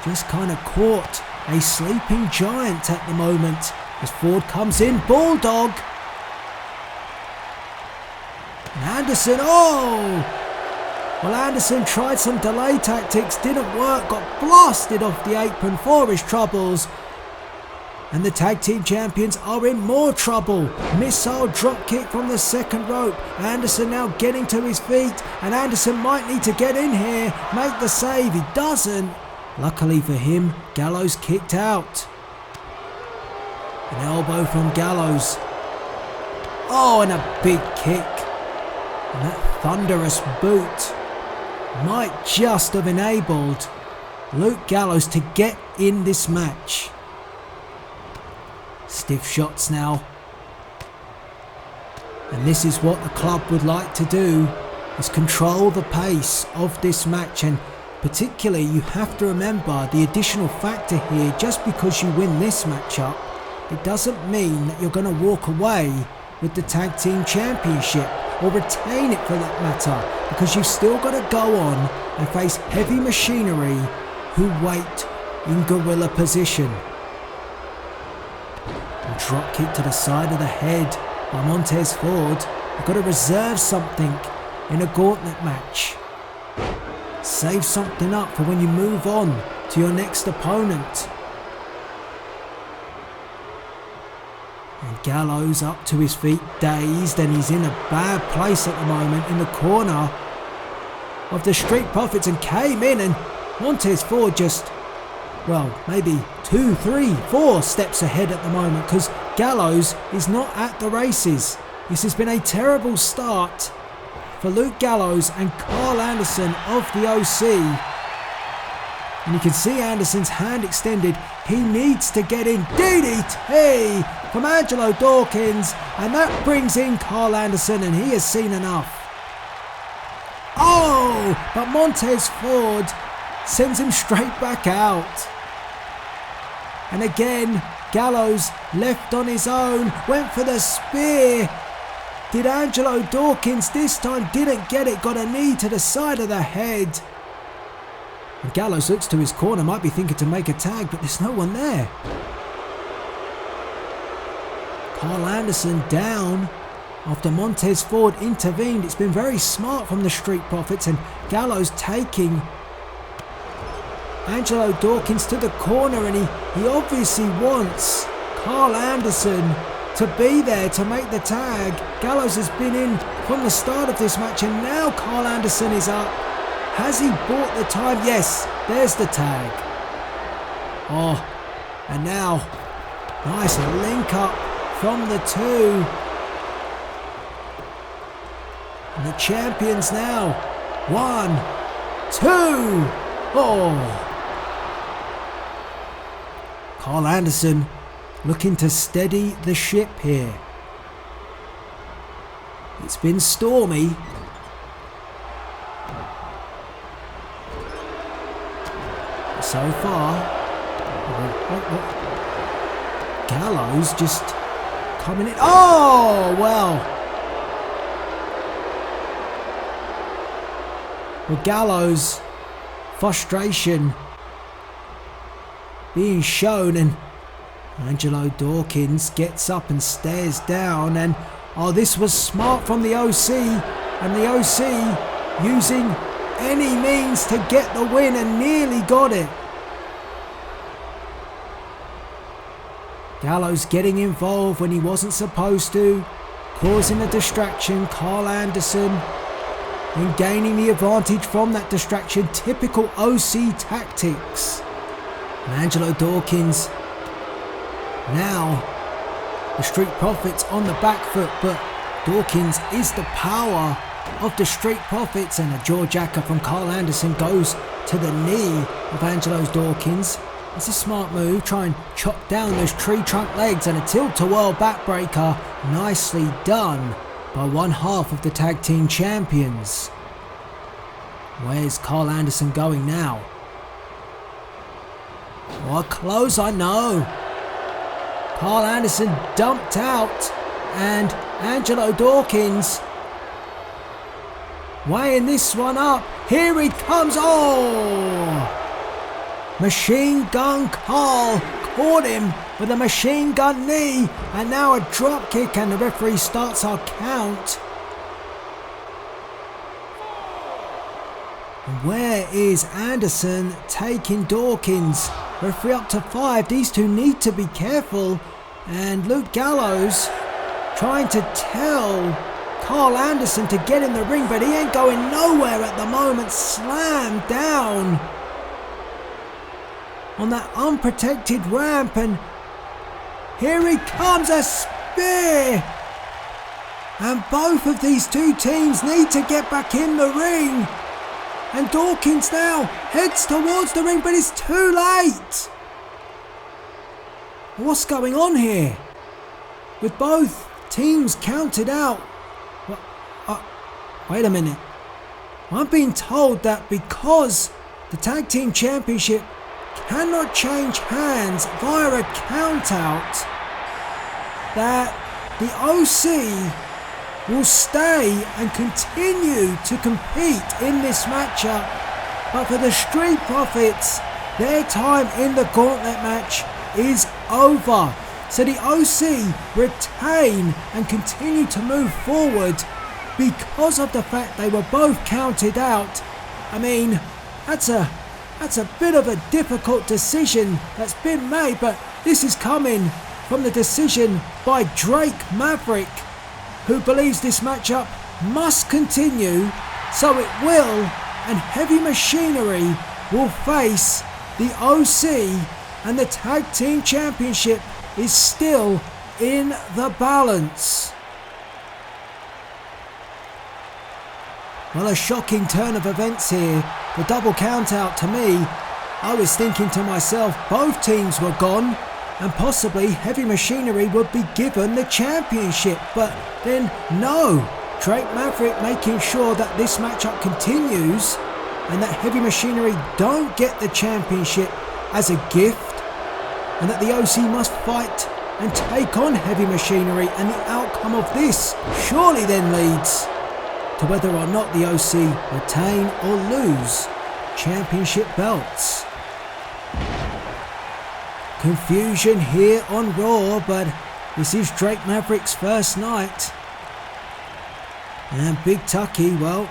just kind of caught a sleeping giant at the moment as Ford comes in, Bulldog. And Anderson, well, Anderson tried some delay tactics, didn't work, got blasted off the apron for his troubles. And the tag team champions are in more trouble. Missile drop kick from the second rope. Anderson now getting to his feet, and Anderson might need to get in here, make the save. He doesn't. Luckily for him, Gallows kicked out. An elbow from Gallows. And a big kick. And that thunderous boot might just have enabled Luke Gallows to get in this match. Stiff shots now. And this is what the club would like to do, is control the pace of this match. And particularly, you have to remember the additional factor here. Just because you win this matchup, it doesn't mean that you're going to walk away with the tag team championship, or retain it for that matter, because you've still got to go on and face heavy machinery who wait in gorilla position. And drop kick to the side of the head by Montez Ford. You've got to reserve something in a gauntlet match. Save something up for when you move on to your next opponent. And Gallows up to his feet, dazed, and he's in a bad place at the moment in the corner of the Street Profits, and came in, and Montez Ford just, maybe 2, 3, 4 steps ahead at the moment, because Gallows is not at the races. This has been a terrible start for Luke Gallows and Carl Anderson of the OC. And you can see Anderson's hand extended. He needs to get in. DDT from Angelo Dawkins. And that brings in Carl Anderson, and he has seen enough. But Montez Ford sends him straight back out. And again, Gallows left on his own. Went for the spear. Did Angelo Dawkins this time? Didn't get it. Got a knee to the side of the head. And Gallows looks to his corner, might be thinking to make a tag, but there's no one there. Carl Anderson down after Montez Ford intervened. It's been very smart from the Street Profits, and Gallows taking Angelo Dawkins to the corner, and he obviously wants Carl Anderson to be there to make the tag. Gallows has been in from the start of this match, and now Carl Anderson is up. Has he bought the time? Yes, there's the tag. And now, nice link up from the two. And the champions now. 1, 2. Carl Anderson looking to steady the ship here. It's been stormy. So far, Gallows just coming in. Well, Gallows' frustration being shown, and Angelo Dawkins gets up and stares down, and this was smart from the OC, and the OC using any means to get the win, and nearly got it. Gallows getting involved when he wasn't supposed to, causing a distraction. Carl Anderson and gaining the advantage from that distraction. Typical OC tactics. And Angelo Dawkins now, the Street Profits on the back foot, but Dawkins is the power of the Street Profits, and a jaw jacker from Carl Anderson goes to the knee of Angelo Dawkins. It's a smart move, try and chop down those tree trunk legs, and a tilt-to-whirl backbreaker, nicely done by one half of the tag team champions. Where's Carl Anderson going now? Close, I know. Carl Anderson dumped out, and Angelo Dawkins weighing this one up. Here he comes. Machine Gun Carl caught him with a machine gun knee, and now a drop kick, and the referee starts our count. Where is Anderson taking Dawkins? Referee up to 5. These two need to be careful. And Luke Gallows trying to tell Carl Anderson to get in the ring, but he ain't going nowhere at the moment. Slammed down on that unprotected ramp, and here he comes, a spear. And both of these two teams need to get back in the ring. And Dawkins now heads towards the ring, but it's too late. What's going on here? With both teams counted out. Wait a minute. I'm being told that because the Tag Team Championship cannot change hands via a countout, that the OC will stay and continue to compete in this matchup. But for the Street Profits, their time in the gauntlet match is over. So the OC retain and continue to move forward because of the fact they were both counted out. I mean, that's a bit of a difficult decision that's been made, but this is coming from the decision by Drake Maverick, who believes this matchup must continue, so it will, and Heavy Machinery will face the OC, and the Tag Team Championship is still in the balance. Well, a shocking turn of events here. The double count out, to me, I was thinking to myself, both teams were gone and possibly Heavy Machinery would be given the championship. But then no, Drake Maverick making sure that this matchup continues and that Heavy Machinery don't get the championship as a gift, and that the OC must fight and take on Heavy Machinery, and the outcome of this surely then leads to whether or not the OC retain or lose championship belts. Confusion here on Raw, but this is Drake Maverick's first night. And Big Tucky, well,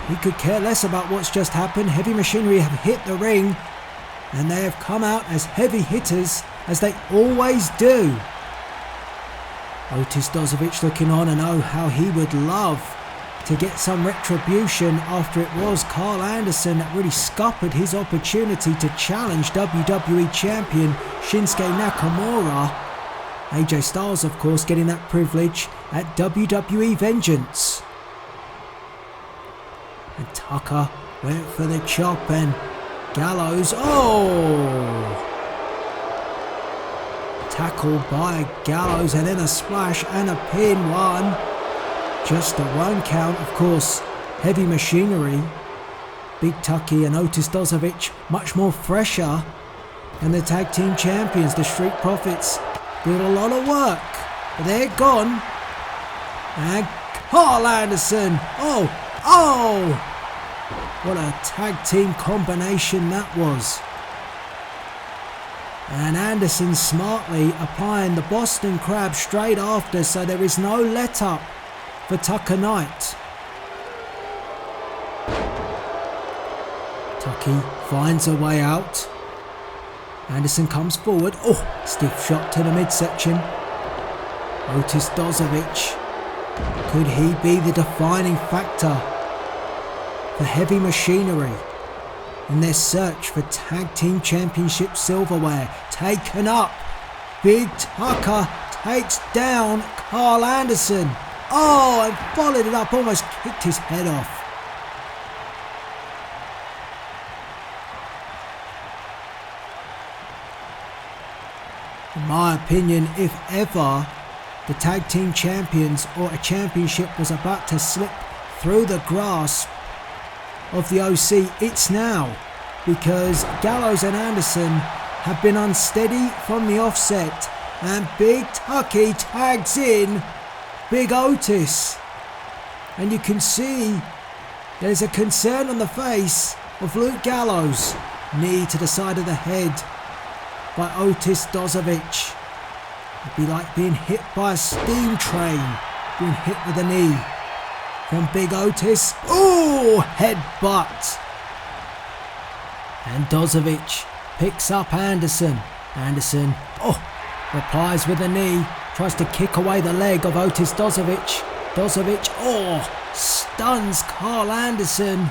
he could care less about what's just happened. Heavy Machinery have hit the ring, and they have come out as heavy hitters, as they always do. Otis Dozovic looking on, and oh, how he would love to get some retribution after it was Carl Anderson that really scuppered his opportunity to challenge WWE Champion Shinsuke Nakamura. AJ Styles, of course, getting that privilege at WWE Vengeance. And Tucker went for the chop, and Gallows, tackled by Gallows, and then a splash and a pin. One. Just a 1 count, of course. Heavy Machinery, Big Tucky and Otis Dozovic, much more fresher than the Tag Team Champions. The Street Profits did a lot of work, but they're gone. And Carl Anderson, what a tag team combination that was. And Anderson smartly applying the Boston Crab straight after, so there is no let up for Tucker Knight. Tucky finds a way out. Anderson comes forward. Stiff shot to the midsection. Otis Dozovic. Could he be the defining factor for Heavy Machinery in their search for Tag Team Championship silverware? Taken up. Big Tucker takes down Carl Anderson. And followed it up, almost kicked his head off. In my opinion, if ever the Tag Team Champions or a championship was about to slip through the grasp of the OC, it's now, because Gallows and Anderson have been unsteady from the offset, and Big Tucky tags in Big Otis, and you can see there's a concern on the face of Luke Gallows. knee to the side of the head by Otis Dozovic. It'd be like being hit by a steam train, being hit with a knee from Big Otis. Ooh, headbutt. And Dozovic picks up Anderson. Anderson, replies with a knee, tries to kick away the leg of Otis Dozovic. Dozovic, stuns Carl Anderson.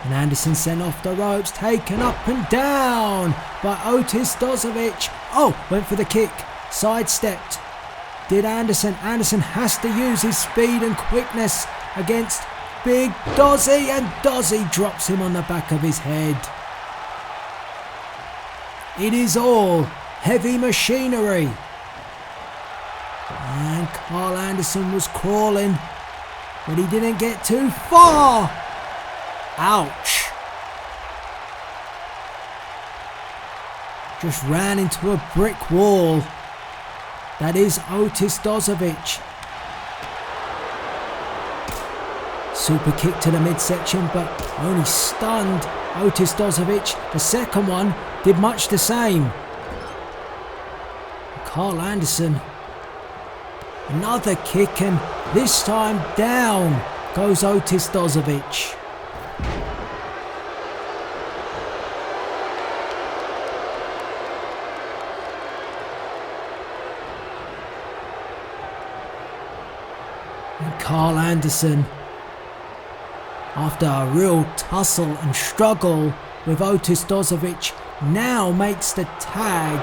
And Anderson sent off the ropes, taken up and down by Otis Dozovic. Went for the kick, sidestepped. Did Anderson. Anderson has to use his speed and quickness against Big Dozzy, and Dozzy drops him on the back of his head. It is all heavy machinery. And Carl Anderson was crawling, but he didn't get too far. Ouch. Just ran into a brick wall. That is Otis Dozovic. Super kick to the midsection, but only stunned Otis Dozovic. The second one did much the same. Carl Anderson, another kick, and this time down goes Otis Dozovic. And Carl Anderson, after a real tussle and struggle with Otis Dozovic, now makes the tag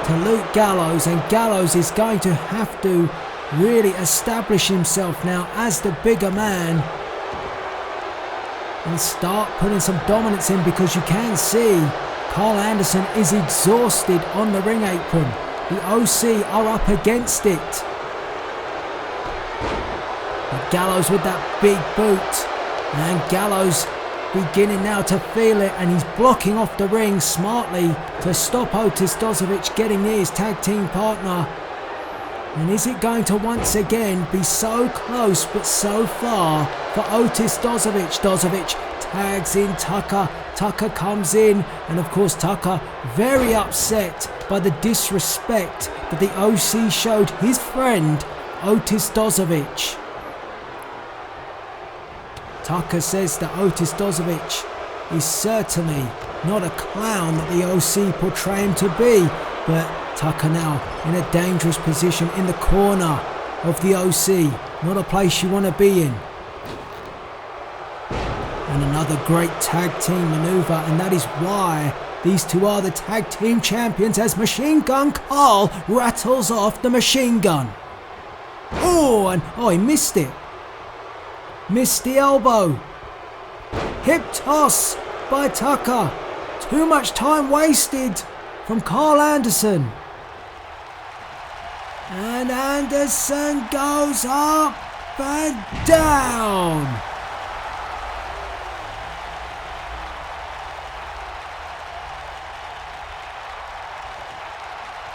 to Luke Gallows, and Gallows is going to have to really establish himself now as the bigger man and start putting some dominance in, because you can see Carl Anderson is exhausted on the ring apron. The OC are up against it. But Gallows with that big boot, and Gallows beginning now to feel it, and he's blocking off the ring smartly to stop Otis Dozovic getting near his tag team partner. And is it going to once again be so close but so far for Otis Dozovic? Dozovic tags in Tucker. Tucker comes in, and of course Tucker very upset by the disrespect that the OC showed his friend Otis Dozovic. Tucker says that Otis Dozovic is certainly not a clown that the OC portray him to be, but Tucker now in a dangerous position in the corner of the OC. Not a place you want to be in. And another great tag team maneuver, and that is why these two are the tag team champions, as Machine Gun Carl rattles off the machine gun. He missed it. Missed the elbow. Hip toss by Tucker. Too much time wasted from Carl Anderson. And Anderson goes up and down.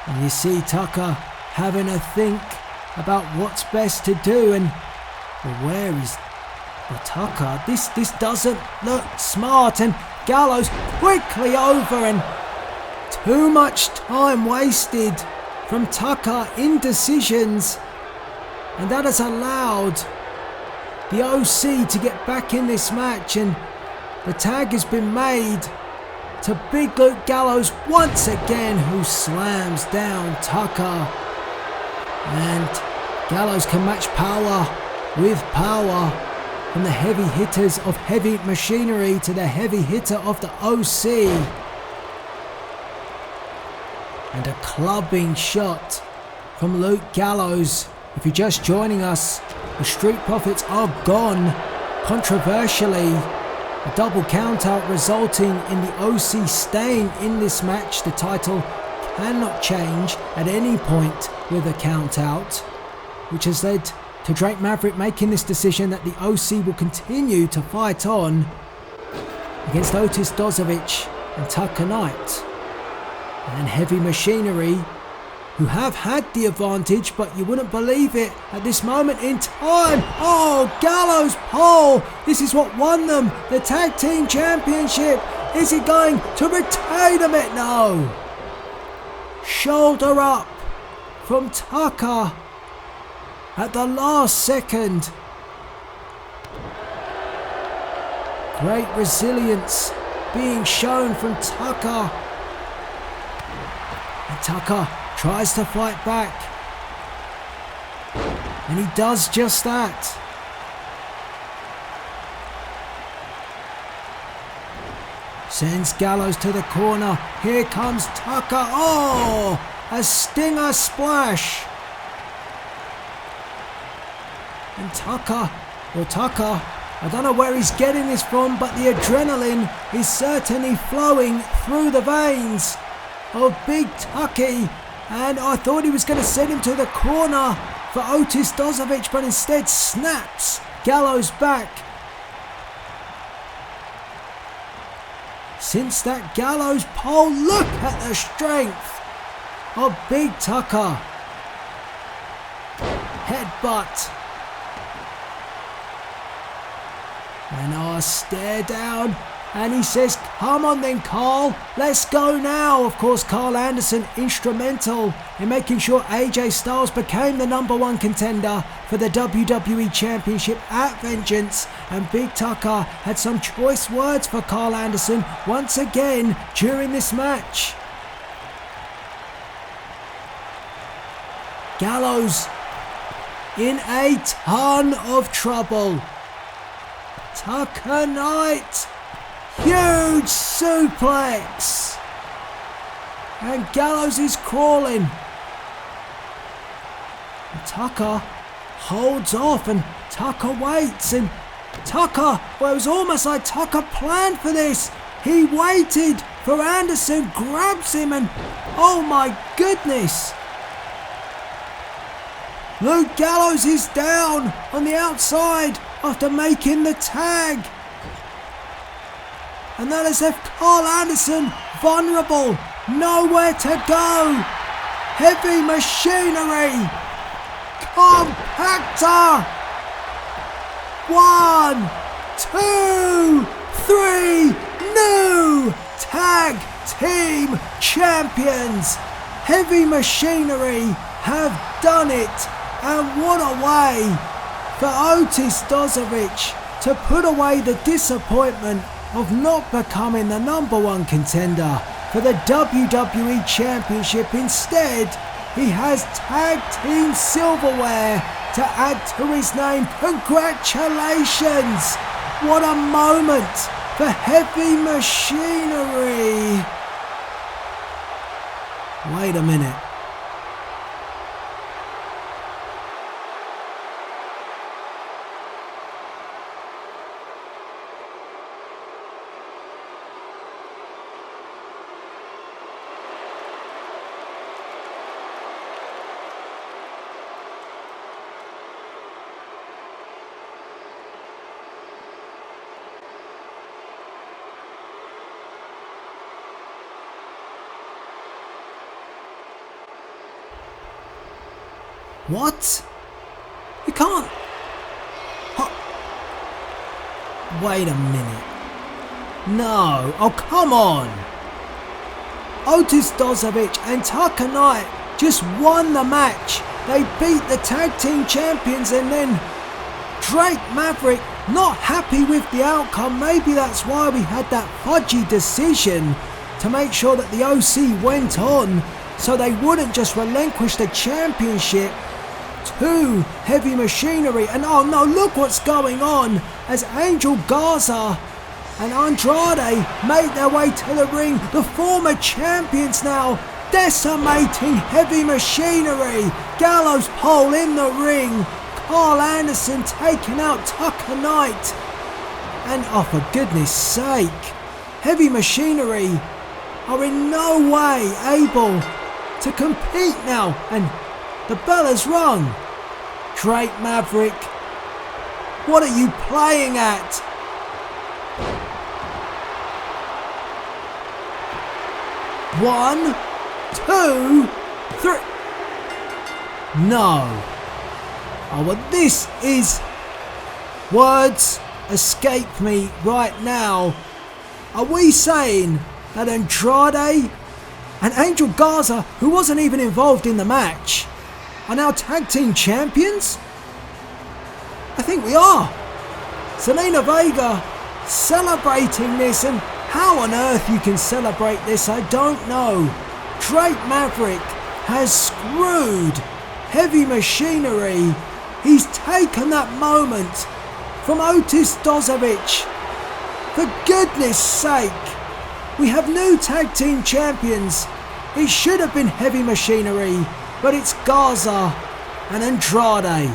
And you see Tucker having a think about what's best to do, and where is Tucker? This doesn't look smart, and Gallows quickly over, and too much time wasted from Tucker in decisions, and that has allowed the OC to get back in this match, and the tag has been made to Big Luke Gallows once again, who slams down Tucker, and Gallows can match power with power, from the heavy hitters of heavy machinery to the heavy hitter of the OC. And a clubbing shot from Luke Gallows. If you're just joining us, the Street Profits are gone. Controversially, a double countout resulting in the OC staying in this match. The title cannot change at any point with a countout, which has led to Drake Maverick making this decision that the OC will continue to fight on against Otis Dozovic and Tucker Knight. And Heavy Machinery who have had the advantage, but you wouldn't believe it at this moment in time. Oh, Gallows pole. This is what won them the Tag Team Championship. Is he going to retain them? It? No. Shoulder up from Tucker at the last second. Great resilience being shown from Tucker. And Tucker tries to fight back. And he does just that. Sends Gallows to the corner. Here comes Tucker. Oh! A stinger splash. And Tucker, I don't know where he's getting this from, but the adrenaline is certainly flowing through the veins of Big Tucky. And I thought he was going to send him to the corner for Otis Dozovic, but instead snaps Gallows back. Since that Gallows pole, look at the strength of Big Tucker. Headbutt. And I stare down, and he says, come on then, Carl, let's go now. Of course, Carl Anderson instrumental in making sure AJ Styles became the #1 contender for the WWE Championship at Vengeance. And Big Tucker had some choice words for Carl Anderson once again during this match. Gallows in a ton of trouble. Tucker Knight, huge suplex, and Gallows is crawling. And Tucker holds off, and Tucker waits, and Tucker, well, it was almost like Tucker planned for this. He waited for Anderson, grabs him, and oh my goodness. Luke Gallows is down on the outside after making the tag. And that has left Carl Anderson vulnerable, nowhere to go. Heavy machinery. Compactor. 1, 2, 3. New tag team champions. Heavy machinery have done it. And what a way for Otis Dozovic to put away the disappointment of not becoming the #1 contender for the WWE Championship. Instead, he has tag team silverware to add to his name. Congratulations! What a moment for Heavy Machinery. Wait a minute. What? You can't... Wait a minute. No. Oh, come on. Otis Dozovic and Tucker Knight just won the match. They beat the tag team champions, and then Drake Maverick not happy with the outcome. Maybe that's why we had that fudgy decision to make sure that the OC went on, so they wouldn't just relinquish the championship to Heavy Machinery. And oh no, look what's going on as Angel Garza and Andrade make their way to the ring. The former champions now decimating Heavy Machinery. Gallows pole in the ring. Carl Anderson taking out Tucker Knight. And oh, for goodness sake, Heavy Machinery are in no way able to compete now. And the bell has rung. Drake Maverick, what are you playing at? One, two, three. No. Oh, well, this is... Words escape me right now. Are we saying that Andrade and Angel Garza, who wasn't even involved in the match, are now tag team champions? I think we are. Zelina Vega celebrating this, and how on earth you can celebrate this, I don't know. Drake Maverick has screwed Heavy Machinery. He's taken that moment from Otis Dozovic. For goodness sake, we have new tag team champions. It should have been Heavy Machinery, but it's Garza and Andrade.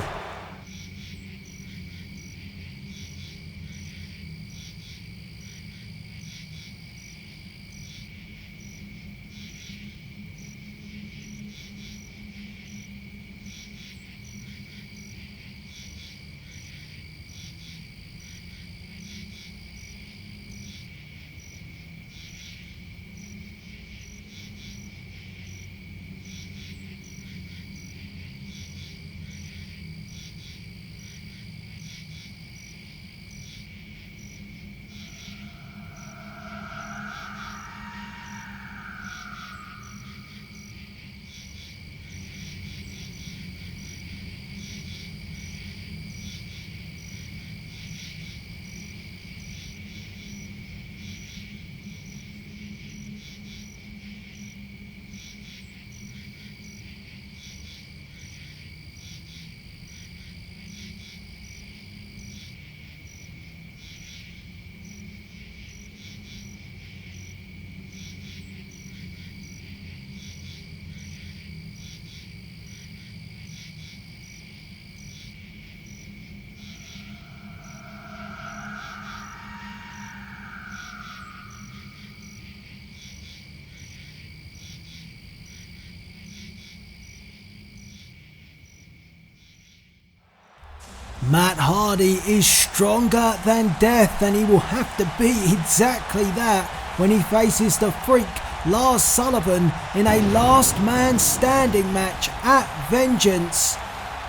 Matt Hardy is stronger than death, and he will have to be exactly that when he faces the freak Lars Sullivan in a last man standing match at Vengeance.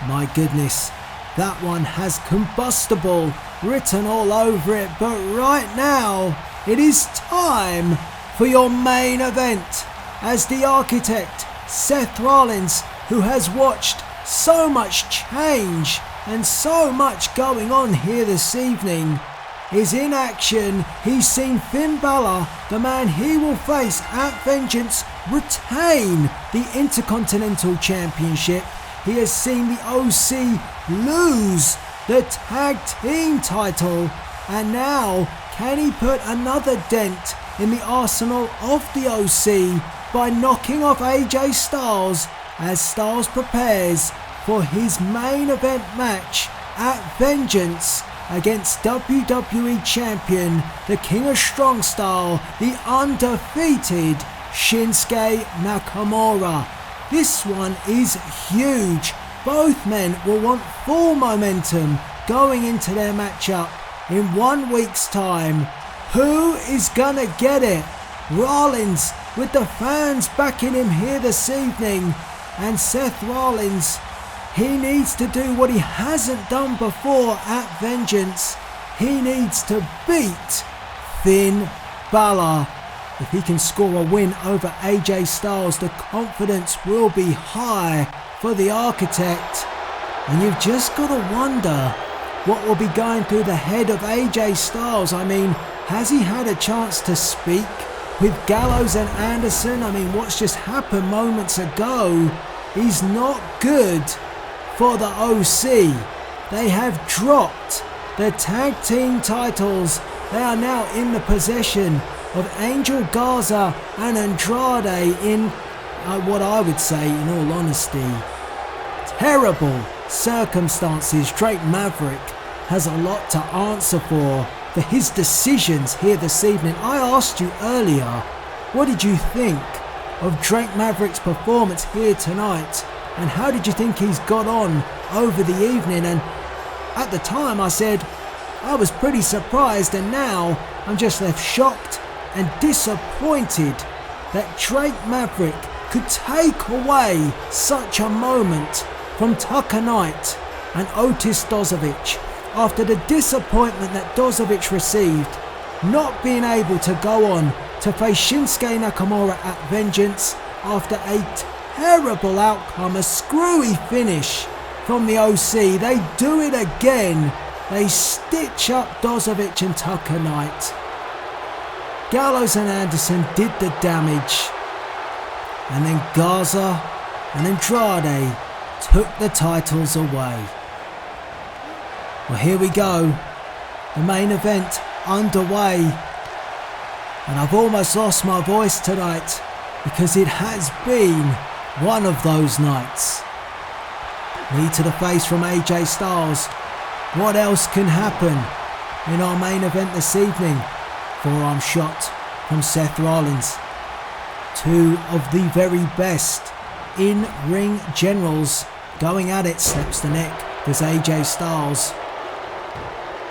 My goodness, that one has combustible written all over it, but right now it is time for your main event, as the architect Seth Rollins, who has watched so much change and so much going on here this evening, is in action. He's seen Finn Balor, the man he will face at Vengeance, retain the Intercontinental Championship. He has seen the OC lose the tag team title, and now can he put another dent in the arsenal of the OC by knocking off AJ Styles as Styles prepares for his main event match at Vengeance against WWE Champion, the King of Strong Style, the undefeated Shinsuke Nakamura. This one is huge. Both men will want full momentum going into their matchup in 1 week's time. Who is gonna get it? Rollins, with the fans backing him here this evening, and Seth Rollins, he needs to do what he hasn't done before at Vengeance. He needs to beat Finn Balor. If he can score a win over AJ Styles, the confidence will be high for the architect. And you've just got to wonder what will be going through the head of AJ Styles. I mean, has he had a chance to speak with Gallows and Anderson? I mean, what's just happened moments ago is not good for the OC. They have dropped the tag team titles. They are now in the possession of Angel Garza and Andrade in what I would say, in all honesty, terrible circumstances. Drake Maverick has a lot to answer for his decisions here this evening. I asked you earlier, what did you think of Drake Maverick's performance here tonight? And how did you think he's got on over the evening? And at the time I said I was pretty surprised, and now I'm just left shocked and disappointed that Drake Maverick could take away such a moment from Tucker Knight and Otis Dozovic after the disappointment that Dozovic received, not being able to go on to face Shinsuke Nakamura at Vengeance after a terrible outcome, a screwy finish from the OC. They do it again. They stitch up Dozovic and Tucker Knight. Gallows and Anderson did the damage, and then Garza and Andrade took the titles away. Well, here we go, the main event underway, and I've almost lost my voice tonight because it has been one of those nights. Knee to the face from AJ Styles. What else can happen in our main event this evening? Forearm shot from Seth Rollins. Two of the very best in-ring generals going at it. Snaps the neck. There's AJ Styles.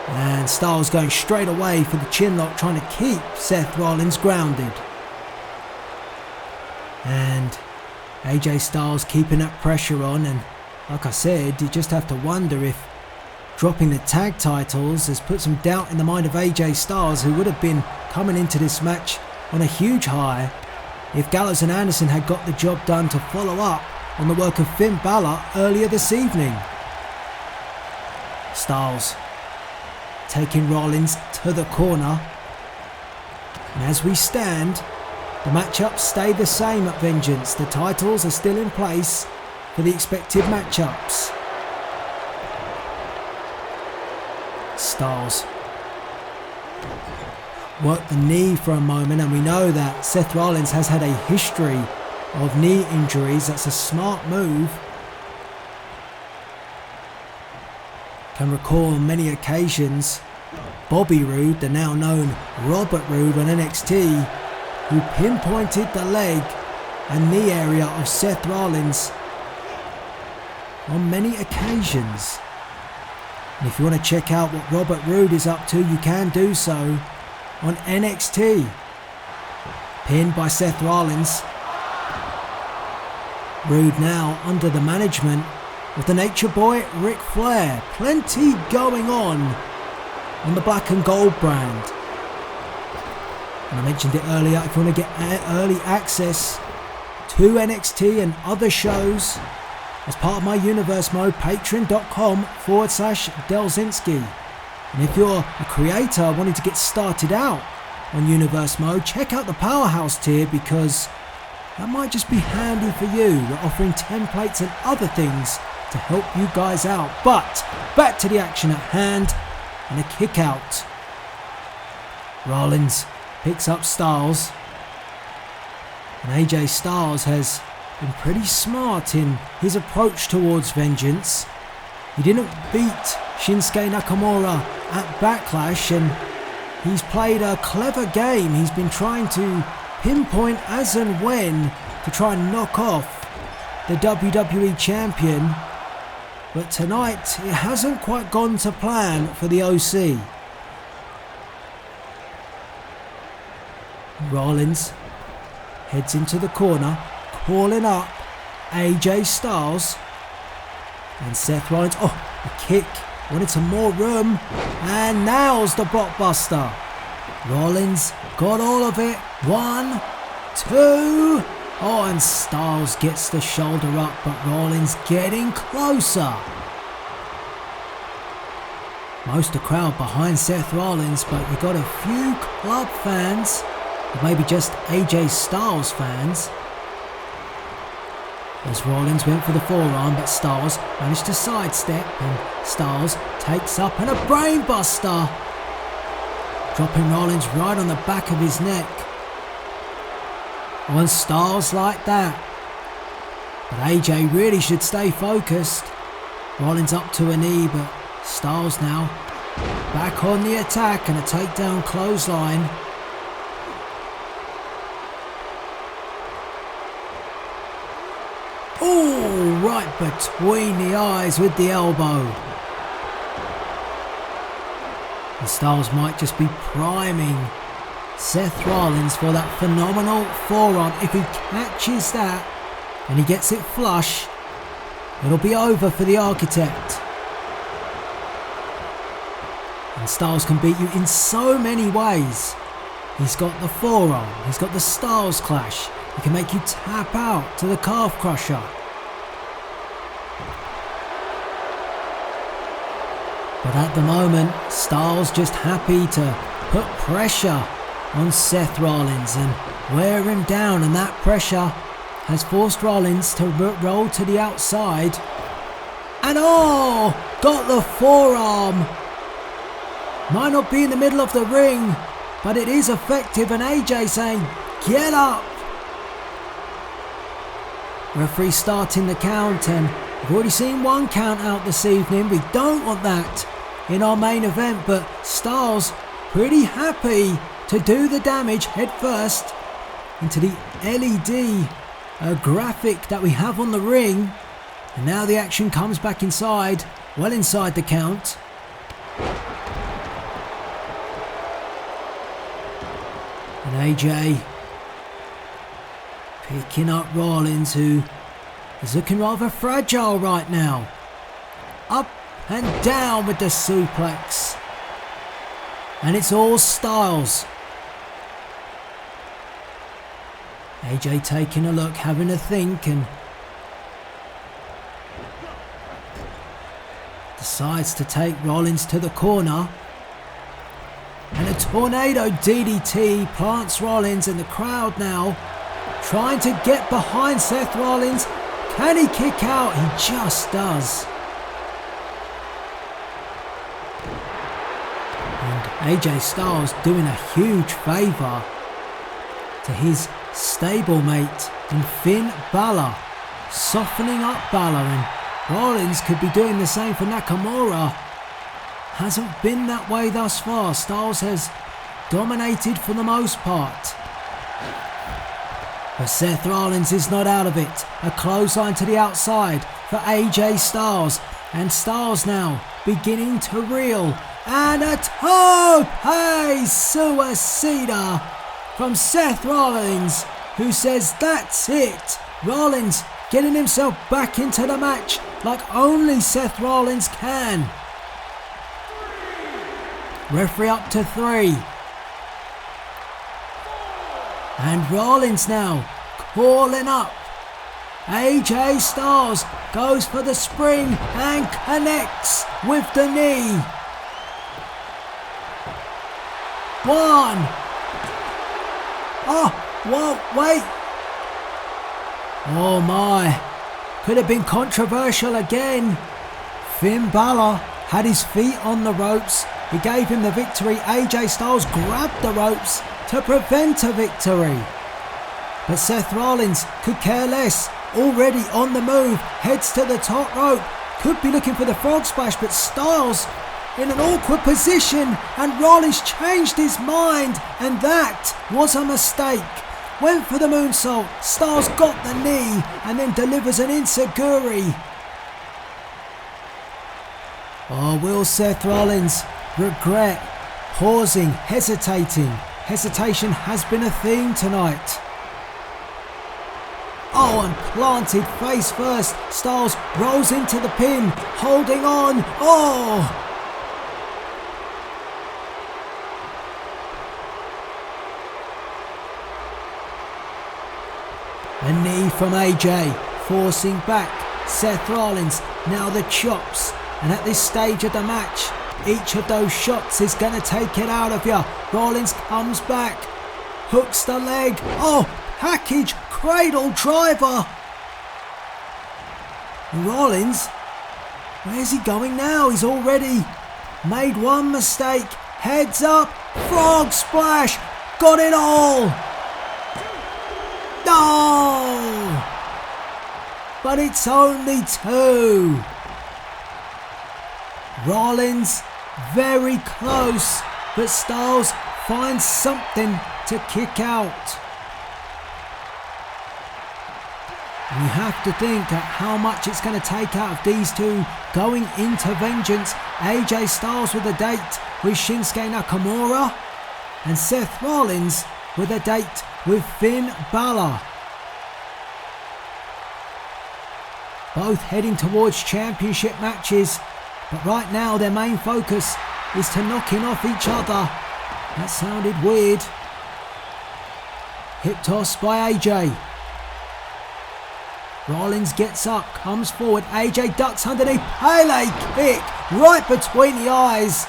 And Styles going straight away for the chin lock, trying to keep Seth Rollins grounded. And AJ Styles keeping that pressure on, and like I said, you just have to wonder if dropping the tag titles has put some doubt in the mind of AJ Styles, who would have been coming into this match on a huge high if Gallows and Anderson had got the job done to follow up on the work of Finn Balor earlier this evening. Styles taking Rollins to the corner, and as we stand, the matchups stay the same at Vengeance. The titles are still in place for the expected matchups. Styles worked the knee for a moment, and we know that Seth Rollins has had a history of knee injuries. That's a smart move. Can recall on many occasions Bobby Roode, the now known Robert Roode on NXT, who pinpointed the leg and knee area of Seth Rollins on many occasions. And if you want to check out what Robert Roode is up to, you can do so on NXT. Pinned by Seth Rollins. Roode now under the management of the Nature Boy Ric Flair. Plenty going on the black and gold brand. And I mentioned it earlier, if you want to get early access to NXT and other shows as part of my Universe Mode, patreon.com/Delzinski. And if you're a creator wanting to get started out on Universe Mode, check out the Powerhouse tier, because that might just be handy for you. We're offering templates and other things to help you guys out. But back to the action at hand, and a kick out. Rollins picks up Styles, and AJ Styles has been pretty smart in his approach towards Vengeance. He didn't beat Shinsuke Nakamura at Backlash, and he's played a clever game. He's been trying to pinpoint as and when to try and knock off the WWE Champion, but tonight it hasn't quite gone to plan for the OC. Rollins heads into the corner, calling up AJ Styles, and Seth Rollins, a kick, wanted some more room, and nails the blockbuster. Rollins got all of it. 1, 2, and Styles gets the shoulder up, but Rollins getting closer. Most of the crowd behind Seth Rollins, but we got a few club fans, or maybe just AJ Styles fans. As Rollins went for the forearm, but Styles managed to sidestep, and Styles takes up and a brainbuster, dropping Rollins right on the back of his neck. On Styles like that. But AJ really should stay focused. Rollins up to a knee, but Styles now back on the attack, and a takedown clothesline. Oh, right between the eyes with the elbow. And Styles might just be priming Seth Rollins for that phenomenal forearm. If he catches that and he gets it flush, It'll be over for the Architect. And Styles can beat you in so many ways. He's got the forearm, he's got the Styles Clash. He can make you tap out to the Calf Crusher. But at the moment, Styles just happy to put pressure on Seth Rollins and wear him down, and that pressure has forced Rollins to roll to the outside. And oh, got the forearm. Might not be in the middle of the ring, but it is effective, and AJ saying, get up. Referee starting the count, and we've already seen one count out this evening. We don't want that in our main event, but Styles pretty happy to do the damage head first into the LED graphic that we have on the ring. And now the action comes back inside, well inside the count. And AJ picking up Rollins, who is looking rather fragile right now. Up and down with the suplex. And it's all Styles. AJ taking a look, having a think, and decides to take Rollins to the corner. And a tornado DDT plants Rollins, and the crowd now trying to get behind Seth Rollins. Can he kick out? He just does. And AJ Styles doing a huge favour to his stablemate in Finn Balor, softening up Balor, and Rollins could be doing the same for Nakamura. Hasn't been that way thus far. Styles has dominated for the most part. But Seth Rollins is not out of it. A clothesline to the outside for AJ Styles. And Styles now beginning to reel. And a tope suicida from Seth Rollins, who says that's it. Rollins getting himself back into the match like only Seth Rollins can. Referee up to 3. And Rollins now calling up. AJ Styles goes for the spring and connects with the knee. 1. Oh, whoa, wait. Oh my. Could have been controversial again. Finn Balor had his feet on the ropes. He gave him the victory. AJ Styles grabbed the ropes to prevent a victory. But Seth Rollins could care less. Already on the move, heads to the top rope. Could be looking for the frog splash, but Styles in an awkward position, and Rollins changed his mind, and that was a mistake. Went for the moonsault. Styles got the knee and then delivers an enziguri. Oh, will Seth Rollins regret pausing, hesitating? Hesitation has been a theme tonight. Oh, and planted face first. Styles rolls into the pin, holding on. Oh! A knee from AJ, forcing back Seth Rollins. Now the chops. And at this stage of the match, each of those shots is going to take it out of you. Rollins comes back, hooks the leg. Oh, package cradle driver. Rollins, where's he going now? He's already made one mistake. Heads up, frog splash, got it all. No! But it's only 2. Rollins very close, but Styles finds something to kick out. And you have to think at how much it's going to take out of these two going into Vengeance. AJ Styles with a date with Shinsuke Nakamura, and Seth Rollins with a date with Finn Balor. both heading towards championship matches, but right now their main focus is to knocking off each other. That sounded weird. Hip toss by AJ. Rollins gets up, comes forward, AJ ducks underneath, Pele kick right between the eyes.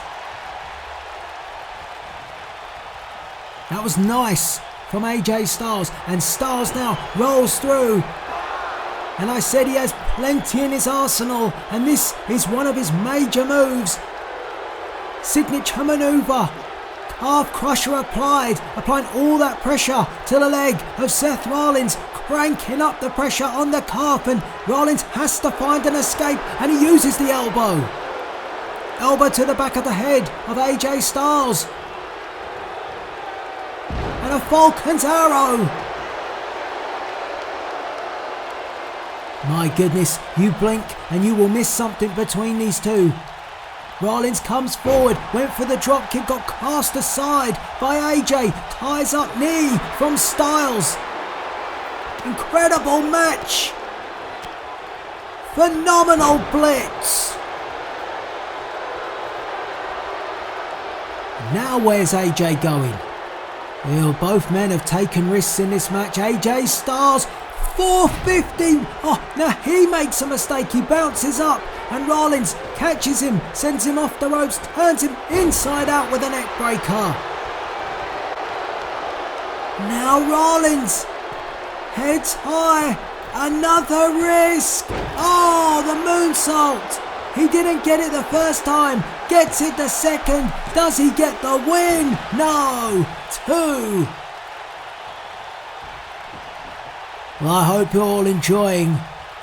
That was nice from AJ Styles, and Styles now rolls through. And I said he has plenty in his arsenal, and this is one of his major moves. Signature maneuver. Calf crusher applying all that pressure to the leg of Seth Rollins, cranking up the pressure on the calf, and Rollins has to find an escape, and he uses the elbow. Elbow to the back of the head of AJ Styles. And a Falcon's arrow. My goodness, you blink and you will miss something between these two. Rollins comes forward, went for the drop kick, got cast aside by AJ, ties up knee from Styles. Incredible match. Phenomenal blitz. Now where's AJ going? Well, both men have taken risks in this match. AJ Styles, 450. Oh, now he makes a mistake. He bounces up and Rollins catches him, sends him off the ropes, turns him inside out with a neck breaker. Now Rollins heads high. Another risk. Oh, the moonsault. He didn't get it the first time. Gets it the second. Does he get the win? No. 2. Well, I hope you're all enjoying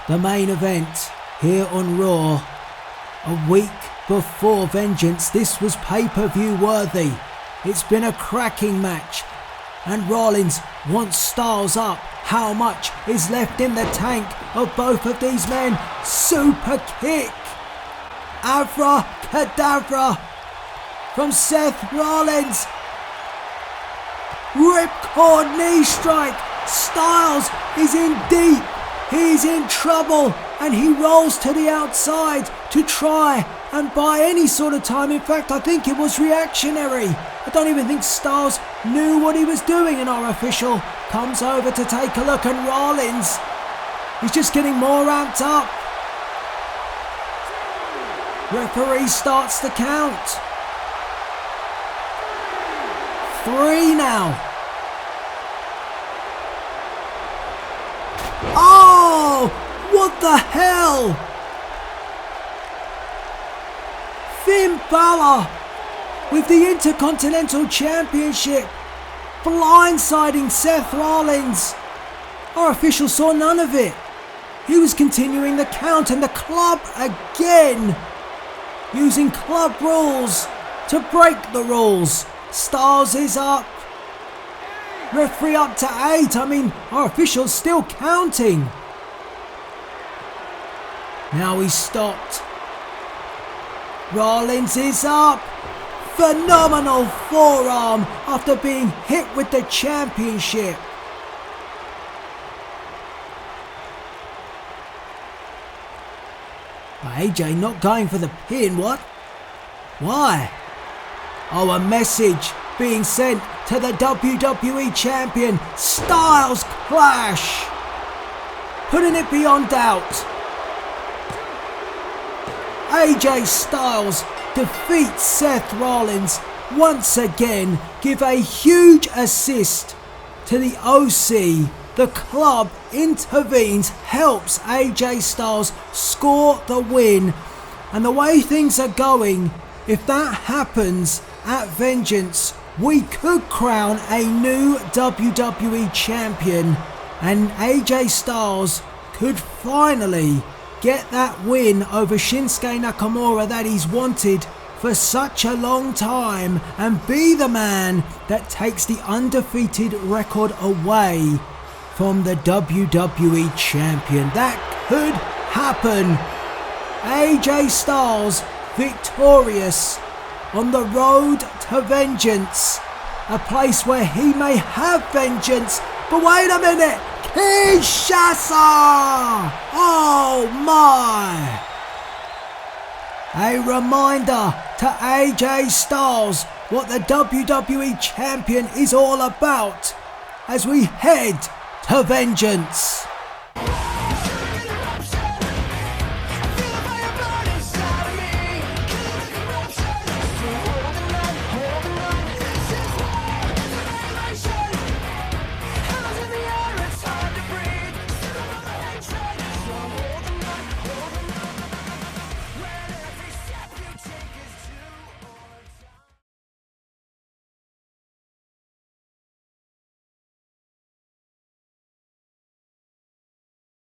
the main event here on Raw. A week before Vengeance, this was pay-per-view worthy. It's been a cracking match. And Rollins wants Styles up. How much is left in the tank of both of these men? Super kick. Abracadabra from Seth Rollins. Ripcord knee strike. Styles is in deep. He's in trouble and he rolls to the outside to try and buy any sort of time. In fact, I think it was reactionary. I don't even think Styles knew what he was doing, and our official comes over to take a look, and Rollins, he's just getting more amped up. Referee starts the count. 3 now. Oh, what the hell? Finn Balor with the Intercontinental Championship blindsiding Seth Rollins. Our official saw none of it. He was continuing the count, and the club again using club rules to break the rules. Styles is up. Referee up to 8. I mean, our official's still counting. Now he's stopped. Rollins is up. Phenomenal forearm after being hit with the championship. AJ not going for the pin, what? Why? Oh, a message being sent to the WWE Champion. Styles Clash. Putting it beyond doubt. AJ Styles defeats Seth Rollins. Once again, give a huge assist to the OC. The club intervenes, helps AJ Styles score the win. And the way things are going, if that happens at Vengeance, we could crown a new WWE champion, and AJ Styles could finally get that win over Shinsuke Nakamura that he's wanted for such a long time, and be the man that takes the undefeated record away from the WWE champion. That could happen. AJ Styles victorious on the road to Vengeance, a place where he may have vengeance But wait a minute! Kinshasa! Oh my! A reminder to AJ Styles what the WWE Champion is all about as we head to vengeance.